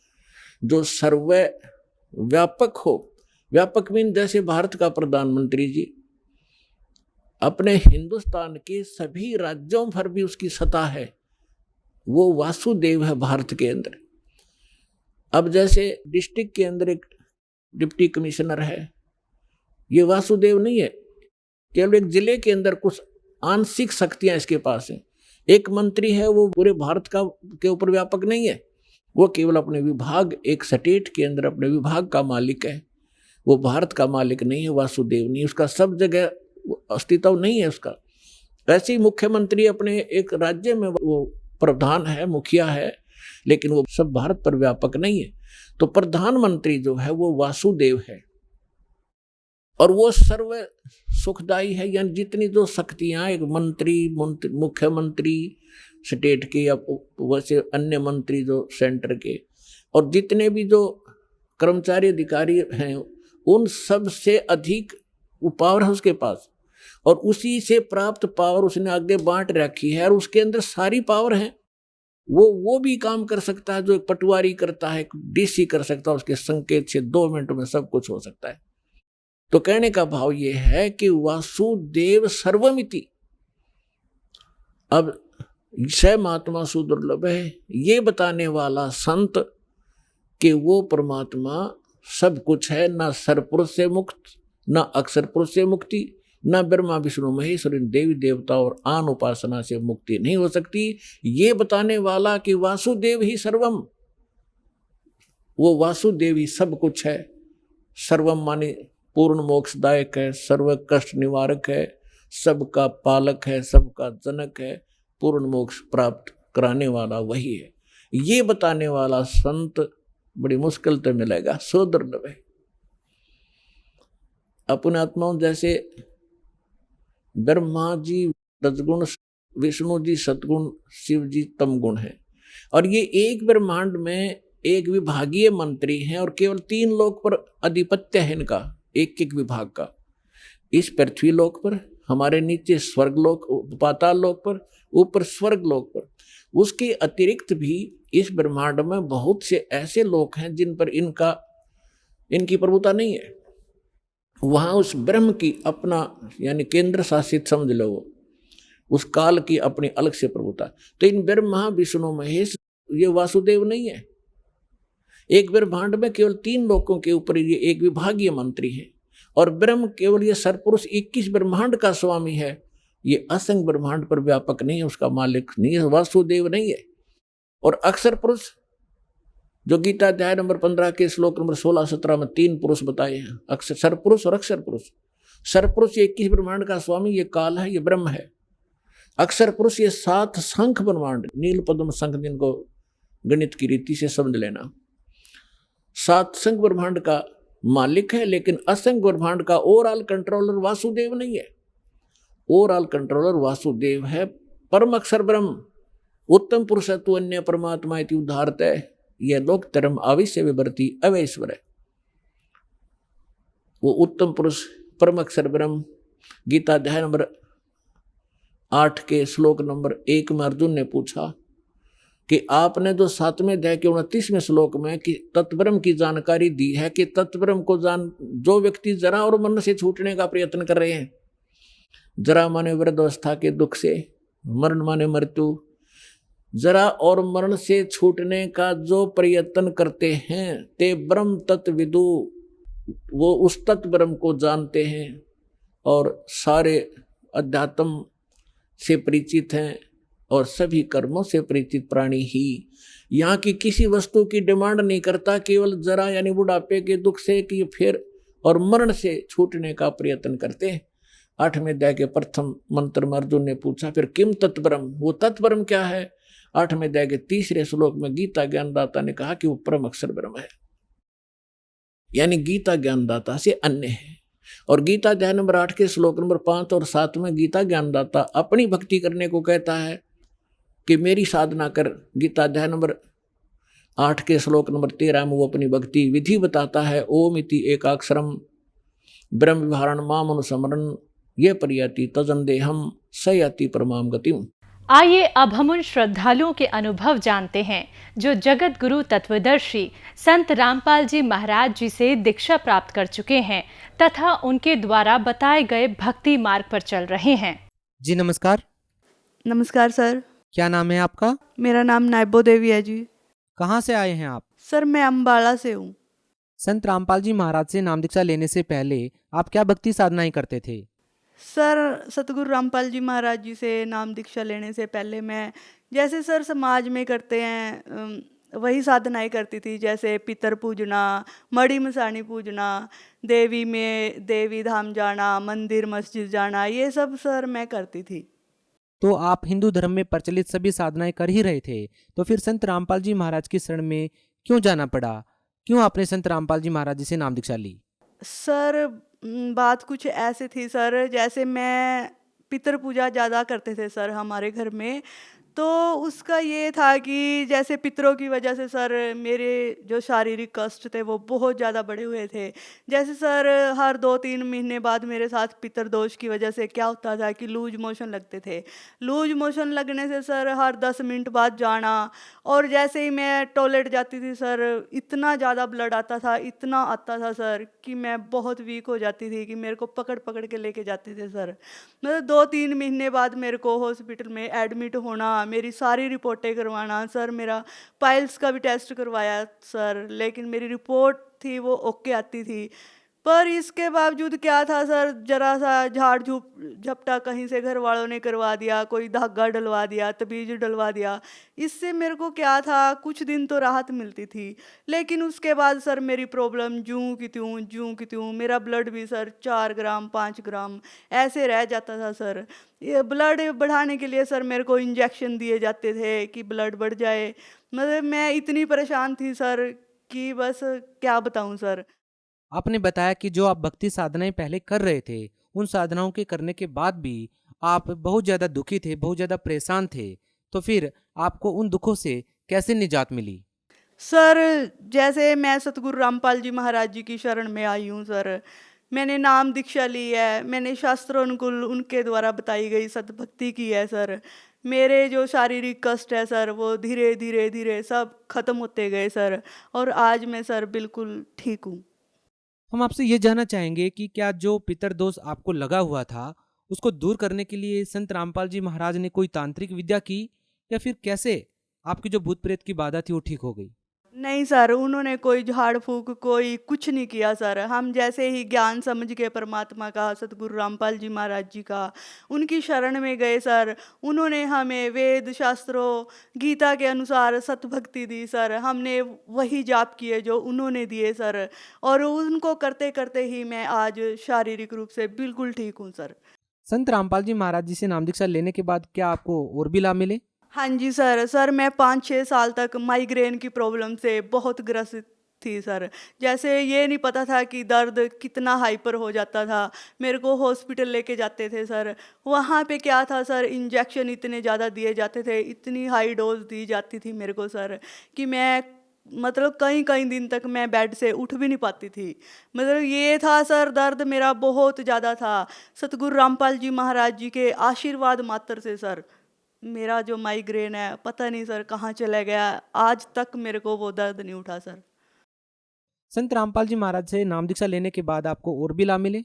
जो सर्व व्यापक हो। व्यापक मीन जैसे भारत का प्रधानमंत्री जी अपने हिंदुस्तान के सभी राज्यों पर भी उसकी सत्ता है, वो वासुदेव है भारत के अंदर। अब जैसे डिस्ट्रिक्ट के अंदर एक डिप्टी कमिश्नर है, ये वासुदेव नहीं है, केवल एक जिले के अंदर कुछ आंशिक शक्तियां इसके पास हैं। एक मंत्री है, वो पूरे भारत का के ऊपर व्यापक नहीं है, वो केवल अपने विभाग, एक स्टेट के अंदर अपने विभाग का मालिक है, वो भारत का मालिक नहीं है। वासुदेव नहीं, उसका सब जगह अस्तित्व नहीं है उसका। ऐसे ही मुख्यमंत्री अपने एक राज्य में वो प्रधान है, मुखिया है, लेकिन वो सब भारत पर व्यापक नहीं है। तो प्रधानमंत्री जो है वो वासुदेव है, और वो सर्व सुखदायी है। यानी जितनी जो शक्तियां एक मंत्री, मुख्यमंत्री स्टेट के या वैसे अन्य मंत्री जो सेंटर के, और जितने भी जो कर्मचारी अधिकारी हैं, उन सब से अधिक वो पावर है उसके पास, और उसी से प्राप्त पावर उसने आगे बांट रखी है, और उसके अंदर सारी पावर है। वो भी काम कर सकता है जो एक पटवारी करता है, एक डीसी कर सकता है, उसके संकेत से 2 मिनट में सब कुछ हो सकता है। तो कहने का भाव ये है कि वासुदेव सर्वमिति। अब स महात्मा सुदुर्लभ है, ये बताने वाला संत कि वो परमात्मा सब कुछ है, ना सरपुरुष से मुक्त, ना अक्षर पुरुष से मुक्ति, ना ब्रह्मा विष्णु महेश्वर देवी देवता और आन उपासना से मुक्ति नहीं हो सकती। ये बताने वाला कि वासुदेव ही सर्वम, वो वासुदेव ही सब कुछ है। सर्वम माने पूर्ण मोक्षदायक है, सर्व कष्ट निवारक है, सबका पालक है, सबका जनक है, पूर्ण मोक्ष प्राप्त कराने वाला वही है। ये बताने वाला संत बड़ी मुश्किल तो मिलेगा, सुदुर्लभ है। अपने आत्माओं जैसे ब्रह्मा जी रजगुण, विष्णु जी सतगुण, शिव जी तमगुण है, और ये एक ब्रह्मांड में एक विभागीय मंत्री हैं, और केवल 3 लोक पर आधिपत्य है इनका, एक विभाग का। इस पृथ्वी लोक पर, हमारे नीचे स्वर्ग लोक, पाताल लोक पर, ऊपर स्वर्ग लोक पर। उसके अतिरिक्त भी इस ब्रह्मांड में बहुत से ऐसे लोक हैं जिन पर इनकी प्रभुता नहीं है। वहां उस ब्रह्म की अपना यानी केंद्र शासित समझ लो, उस काल की अपनी अलग से प्रभुता। तो इन ब्रह्मा विष्णु महेश ये वासुदेव नहीं है। एक ब्रह्मांड में केवल 3 लोकों के ऊपर ये एक विभागीय मंत्री है, और ब्रह्म केवल ये सरपुरुष 21 ब्रह्मांड का स्वामी है। ये असंग ब्रह्मांड पर व्यापक नहीं है, उसका मालिक नहीं है, वासुदेव नहीं है। और अक्षर पुरुष जो गीता अध्याय नंबर 15 के श्लोक नंबर 16-17 में 3 पुरुष बताए हैं, अक्षर सरपुरुष और अक्षर पुरुष। सरपुरुष ये 21 ब्रह्मांड का स्वामी, ये काल है, ये ब्रह्म है। अक्षर पुरुष ये 7 शंख ब्रह्मांड, नील पद्म शंख, जिनको गणित की रीति से समझ लेना, 7 शंख ब्रह्मांड का मालिक है। लेकिन असंख्य ब्रह्मांड का ओवरऑल कंट्रोलर वासुदेव नहीं है। ओवरऑल कंट्रोलर वासुदेव है, परम अक्षर ब्रह्म, उत्तम पुरुष तु अन्य परमात्मा इति उदाहरत है। यह लोक धर्म आविश्य विवर्ती अवैश्वर है। वो उत्तम पुरुष परम अक्षर ब्रह्म। गीता अध्याय नंबर 8 के श्लोक नंबर 1 में अर्जुन ने पूछा कि आपने जो 7वें अध्याय के 29वें श्लोक में कि तत्ब्रह्म की जानकारी दी है कि तत्ब्रह्म को जो व्यक्ति जरा और मरण से छूटने का प्रयत्न कर रहे हैं, जरा माने वृद्धावस्था के दुख से, मरण माने मृत्यु, जरा और मरण से छूटने का जो प्रयत्न करते हैं, ते ब्रह्म तत्विदु, वो उस तत्व ब्रह्म को जानते हैं और सारे अध्यात्म से परिचित हैं और सभी कर्मों से परिचित प्राणी ही यहाँ की किसी वस्तु की डिमांड नहीं करता, केवल जरा यानी बुढ़ापे के दुख से कि फिर और मरण से छूटने का प्रयत्न करते हैं। 8वें अध्याय के प्रथम मंत्र में अर्जुन ने पूछा फिर किम तत्ब्रह्म, वो तत्ब्रह्म क्या है? 8वें अध्याय के 3रे श्लोक में गीता ज्ञानदाता ने कहा कि वो परम अक्षर ब्रह्म है, यानी गीता ज्ञानदाता से अन्य है। और गीता अध्याय नंबर 8 के श्लोक नंबर 5 और 7 में गीता ज्ञानदाता अपनी भक्ति करने को कहता है कि मेरी साधना कर। गीता अध्याय नंबर 8 के श्लोक नंबर 13 में वो अपनी भक्ति विधि बताता है, ओम इति एकाक्षरम ब्रह्म विहारण माम अनुस्मरण ये परियति तजंदेहम सयति परमाम गतिम। आइए अब हम उन श्रद्धालुओं के अनुभव जानते हैं जो जगत गुरु तत्वदर्शी संत रामपाल जी महाराज जी से दीक्षा प्राप्त कर चुके हैं तथा उनके द्वारा बताए गए भक्ति मार्ग पर चल रहे हैं। जी नमस्कार। नमस्कार सर। क्या नाम है आपका? मेरा नाम नायबो देवी है जी। कहाँ से आए हैं आप? सर मैं अम्बाला से हूँ। संत रामपाल जी महाराज से नाम दीक्षा लेने से पहले आप क्या भक्ति साधनाएं करते थे? सर सतगुरु रामपाल जी महाराज जी से नाम दीक्षा लेने से पहले मैं जैसे सर समाज में करते हैं वही साधनाएं करती थी, जैसे पितर पूजना, मड़ी मसानी पूजना, देवी में देवी धाम जाना, मंदिर मस्जिद जाना, ये सब सर मैं करती थी। तो आप हिंदू धर्म में प्रचलित सभी साधनाएं कर ही रहे थे, तो फिर संत रामपाल जी महाराज की शरण में क्यों जाना पड़ा? क्यों आपने संत रामपाल जी महाराज जी से नाम दीक्षा ली? सर बात कुछ ऐसे थी सर, जैसे मैं पितर पूजा ज़्यादा करते थे सर हमारे घर में, तो उसका ये था कि जैसे पितरों की वजह से सर मेरे जो शारीरिक कष्ट थे वो बहुत ज़्यादा बढ़े हुए थे। जैसे सर हर 2-3 महीने बाद मेरे साथ पितर दोष की वजह से क्या होता था कि लूज मोशन लगते थे। लूज मोशन लगने से सर हर 10 मिनट बाद जाना, और जैसे ही मैं टॉयलेट जाती थी सर इतना ज़्यादा ब्लड आता था, इतना आता था सर कि मैं बहुत वीक हो जाती थी कि मेरे को पकड़ पकड़ के लेके जाते थे सर। मतलब 2-3 महीने बाद मेरे को हॉस्पिटल में एडमिट होना, मेरी सारी रिपोर्टें करवाना सर, मेरा पाइल्स का भी टेस्ट करवाया सर, लेकिन मेरी रिपोर्ट थी वो ओके आती थी। पर इसके बावजूद क्या था सर, जरा सा झाड़ झपटा कहीं से घर वालों ने करवा दिया, कोई धागा डलवा दिया, तबीज डलवा दिया, इससे मेरे को क्या था कुछ दिन तो राहत मिलती थी, लेकिन उसके बाद सर मेरी प्रॉब्लम जूं की त्यों, मेरा ब्लड भी सर 4 ग्राम 5 ग्राम ऐसे रह जाता था सर। ये ब्लड बढ़ाने के लिए सर मेरे को इंजेक्शन दिए जाते थे कि ब्लड बढ़ जाए। मतलब मैं इतनी परेशान थी सर कि बस क्या बताऊं सर। आपने बताया कि जो आप भक्ति साधनाएं पहले कर रहे थे, उन साधनाओं के करने के बाद भी आप बहुत ज़्यादा दुखी थे, बहुत ज़्यादा परेशान थे, तो फिर आपको उन दुखों से कैसे निजात मिली? सर जैसे मैं सतगुरु रामपाल जी महाराज जी की शरण में आई हूँ सर, मैंने नाम दीक्षा ली है, मैंने शास्त्रोनुकूल उनके द्वारा बताई गई सतभक्ति की है सर। मेरे जो शारीरिक कष्ट है सर वो धीरे धीरे धीरे सब खत्म होते गए सर, और आज मैं सर बिल्कुल ठीक हूँ। हम आपसे ये जानना चाहेंगे कि क्या जो पितर दोष आपको लगा हुआ था, उसको दूर करने के लिए संत रामपाल जी महाराज ने कोई तांत्रिक विद्या की, या फिर कैसे आपकी जो भूत प्रेत की बाधा थी वो ठीक हो गई? नहीं सर, उन्होंने कोई झाड़ फूक कोई कुछ नहीं किया सर। हम जैसे ही ज्ञान समझ के परमात्मा का, सतगुरु रामपाल जी महाराज जी का, उनकी शरण में गए सर, उन्होंने हमें वेद शास्त्रों गीता के अनुसार सतभक्ति दी सर। हमने वही जाप किए जो उन्होंने दिए सर, और उनको करते करते ही मैं आज शारीरिक रूप से बिल्कुल ठीक हूँ सर। संत रामपाल जी महाराज जी से नाम दीक्षा लेने के बाद क्या आपको और भी लाभ मिले? हाँ जी सर मैं 5-6 साल तक माइग्रेन की प्रॉब्लम से बहुत ग्रसित थी सर। जैसे ये नहीं पता था कि दर्द कितना हाइपर हो जाता था, मेरे को हॉस्पिटल लेके जाते थे सर, वहाँ पे क्या था सर, इंजेक्शन इतने ज़्यादा दिए जाते थे, इतनी हाई डोज दी जाती थी मेरे को सर कि मैं मतलब कई कई दिन तक मैं बेड से उठ भी नहीं पाती थी। मतलब ये था सर, दर्द मेरा बहुत ज़्यादा था। सतगुरु रामपाल जी महाराज जी के आशीर्वाद मात्र से सर मेरा जो माइग्रेन है पता नहीं सर कहाँ चला गया, आज तक मेरे को वो दर्द नहीं उठा सर। संत रामपाल जी महाराज से नाम दीक्षा लेने के बाद आपको और भी लाभ मिले?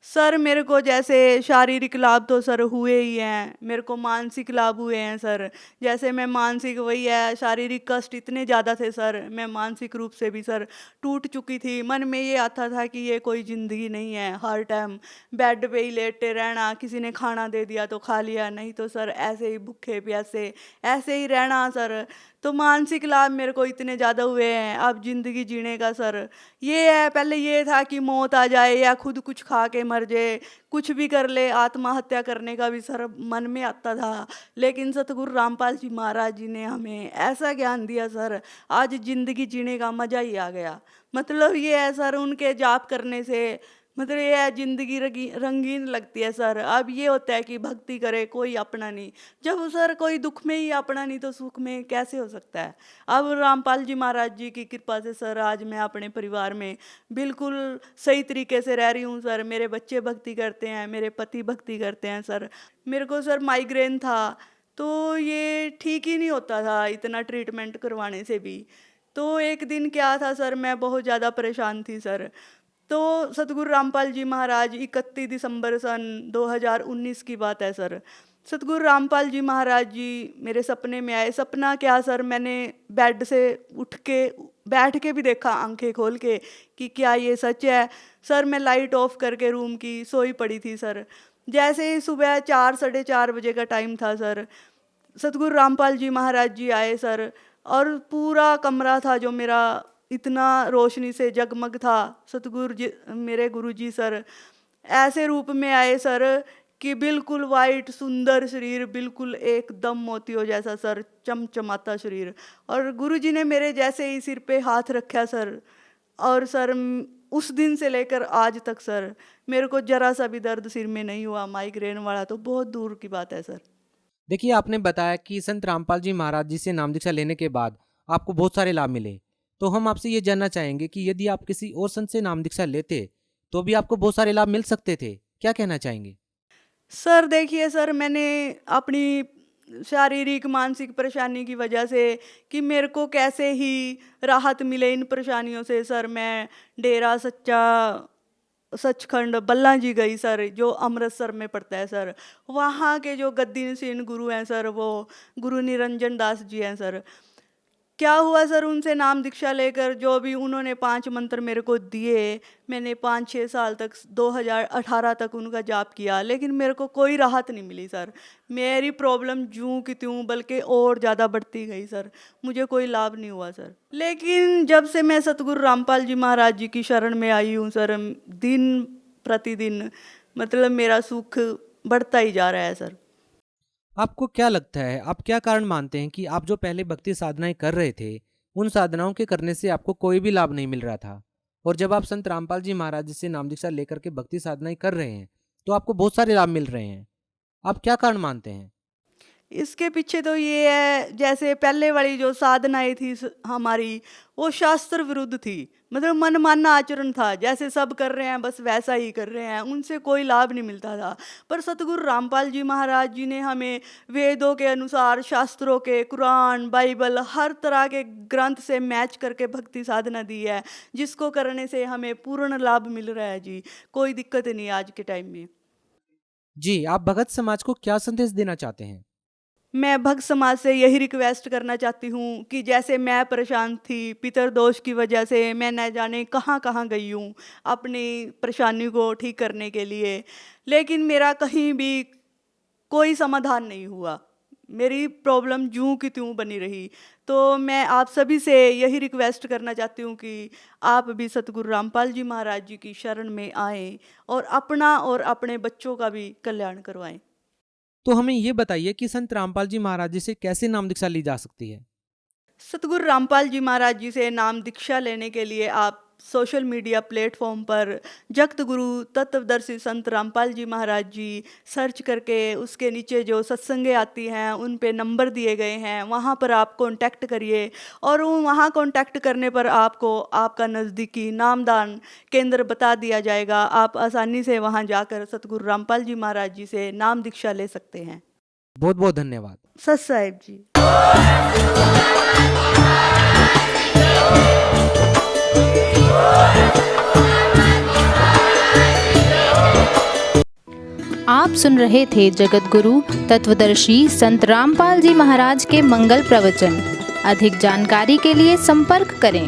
सर मेरे को जैसे शारीरिक लाभ तो सर हुए ही हैं, मेरे को मानसिक लाभ हुए हैं सर। जैसे मैं मानसिक वही है, शारीरिक कष्ट इतने ज़्यादा थे सर, मैं मानसिक रूप से भी सर टूट चुकी थी। मन में ये आता था कि ये कोई ज़िंदगी नहीं है, हर टाइम बेड पे ही लेटे रहना, किसी ने खाना दे दिया तो खा लिया, नहीं तो सर ऐसे ही भूखे प्यासे ऐसे ही रहना सर। तो मानसिक लाभ मेरे को इतने ज़्यादा हुए हैं। अब ज़िंदगी जीने का सर ये है, पहले ये था कि मौत आ जाए या खुद कुछ खा के मर जाए, कुछ भी कर ले, आत्महत्या करने का भी सर मन में आता था। लेकिन सतगुरु रामपाल जी महाराज जी ने हमें ऐसा ज्ञान दिया सर, आज ज़िंदगी जीने का मज़ा ही आ गया। मतलब ये है सर, उनके जाप करने से मतलब ये है, जिंदगी रंगीन लगती है सर। अब ये होता है कि भक्ति करे कोई अपना नहीं, जब सर कोई दुख में ही अपना नहीं तो सुख में कैसे हो सकता है। अब रामपाल जी महाराज जी की कृपा से सर आज मैं अपने परिवार में बिल्कुल सही तरीके से रह रही हूँ सर। मेरे बच्चे भक्ति करते हैं, मेरे पति भक्ति करते हैं सर। मेरे को सर माइग्रेन था तो ये ठीक ही नहीं होता था इतना ट्रीटमेंट करवाने से भी। तो एक दिन क्या था सर, मैं बहुत ज़्यादा परेशान थी सर। तो सतगुरु रामपाल जी महाराज 31 दिसंबर सन 2019 की बात है सर। सतगुरु रामपाल जी महाराज जी मेरे सपने में आए। सपना क्या सर, मैंने बेड से उठ के बैठ के भी देखा आंखें खोल के कि क्या ये सच है सर। मैं लाइट ऑफ करके रूम की सोई पड़ी थी सर। जैसे ही सुबह 4 साढ़े 4 बजे का टाइम था सर, सतगुरु रामपाल जी महाराज जी आए सर। और पूरा कमरा था जो मेरा इतना रोशनी से जगमग था। सतगुरु जी मेरे गुरु जी सर ऐसे रूप में आए सर कि बिल्कुल वाइट सुंदर शरीर, बिल्कुल एकदम मोतियों जैसा सर, चमचमाता शरीर। और गुरु जी ने मेरे जैसे ही सिर पे हाथ रखा सर। और सर उस दिन से लेकर आज तक सर मेरे को जरा सा भी दर्द सिर में नहीं हुआ। माइग्रेन वाला तो बहुत दूर की बात है सर। देखिए, आपने बताया कि संत रामपाल जी महाराज जी से नाम दीक्षा लेने के बाद आपको बहुत सारे लाभ मिले। तो हम आपसे ये जानना चाहेंगे कि यदि आप किसी और संत से नाम दीक्षा लेते तो भी आपको बहुत सारे लाभ मिल सकते थे, क्या कहना चाहेंगे? सर देखिए सर, मैंने अपनी शारीरिक मानसिक परेशानी की वजह से कि मेरे को कैसे ही राहत मिले इन परेशानियों से सर, मैं डेरा सच्चा सचखंड बल्ला जी गई सर, जो अमृतसर में पड़ता है सर। वहाँ के जो गद्दी नशीन गुरु हैं सर, वो गुरु निरंजन दास जी हैं सर। क्या हुआ सर, उनसे नाम दीक्षा लेकर जो भी उन्होंने 5 मंत्र मेरे को दिए, मैंने 5-6 साल तक 2018 तक उनका जाप किया, लेकिन मेरे को कोई राहत नहीं मिली सर। मेरी प्रॉब्लम जूं की त्यों बल्कि और ज़्यादा बढ़ती गई सर, मुझे कोई लाभ नहीं हुआ सर। लेकिन जब से मैं सतगुरु रामपाल जी महाराज जी की शरण में आई हूँ सर, दिन प्रतिदिन मतलब मेरा सुख बढ़ता ही जा रहा है सर। आपको क्या लगता है, आप क्या कारण मानते हैं कि आप जो पहले भक्ति साधनाएं कर रहे थे, उन साधनाओं के करने से आपको कोई भी लाभ नहीं मिल रहा था, और जब आप संत रामपाल जी महाराज जी से नाम दीक्षा लेकर के भक्ति साधनाएं कर रहे हैं तो आपको बहुत सारे लाभ मिल रहे हैं? आप क्या कारण मानते हैं? इसके पीछे तो ये है, जैसे पहले वाली जो साधनाएं थी हमारी, वो शास्त्र विरुद्ध थी। मतलब मनमाना आचरण था, जैसे सब कर रहे हैं बस वैसा ही कर रहे हैं, उनसे कोई लाभ नहीं मिलता था। पर सतगुरु रामपाल जी महाराज जी ने हमें वेदों के अनुसार, शास्त्रों के, कुरान, बाइबल, हर तरह के ग्रंथ से मैच करके भक्ति साधना दी है, जिसको करने से हमें पूर्ण लाभ मिल रहा है जी। कोई दिक्कत नहीं आज के टाइम में। जी, आप भगत समाज को क्या संदेश देना चाहते हैं? मैं भक्त समाज से यही रिक्वेस्ट करना चाहती हूँ कि जैसे मैं परेशान थी पितर दोष की वजह से, मैं न जाने कहाँ कहाँ गई हूँ अपनी परेशानी को ठीक करने के लिए, लेकिन मेरा कहीं भी कोई समाधान नहीं हुआ। मेरी प्रॉब्लम जूं की त्यों बनी रही। तो मैं आप सभी से यही रिक्वेस्ट करना चाहती हूँ कि आप भी सतगुरु रामपाल जी महाराज जी की शरण में आएँ और अपना और अपने बच्चों का भी कल्याण करवाएं। तो हमें ये बताइए कि संत रामपाल जी महाराज जी से कैसे नाम दीक्षा ली जा सकती है? सतगुरु रामपाल जी महाराज जी से नाम दीक्षा लेने के लिए आप सोशल मीडिया प्लेटफॉर्म पर जगत गुरु तत्वदर्शी संत रामपाल जी महाराज जी सर्च करके उसके नीचे जो सत्संगें आती हैं उन पे नंबर दिए गए हैं, वहाँ पर आप कांटेक्ट करिए। और वहाँ कांटेक्ट करने पर आपको आपका नज़दीकी नामदान केंद्र बता दिया जाएगा। आप आसानी से वहाँ जाकर सतगुरु रामपाल जी महाराज जी से नाम दीक्षा ले सकते हैं। बहुत बहुत धन्यवाद। सत साहिब जी। आप सुन रहे थे जगत गुरु तत्वदर्शी संत रामपाल जी महाराज के मंगल प्रवचन। अधिक जानकारी के लिए संपर्क करें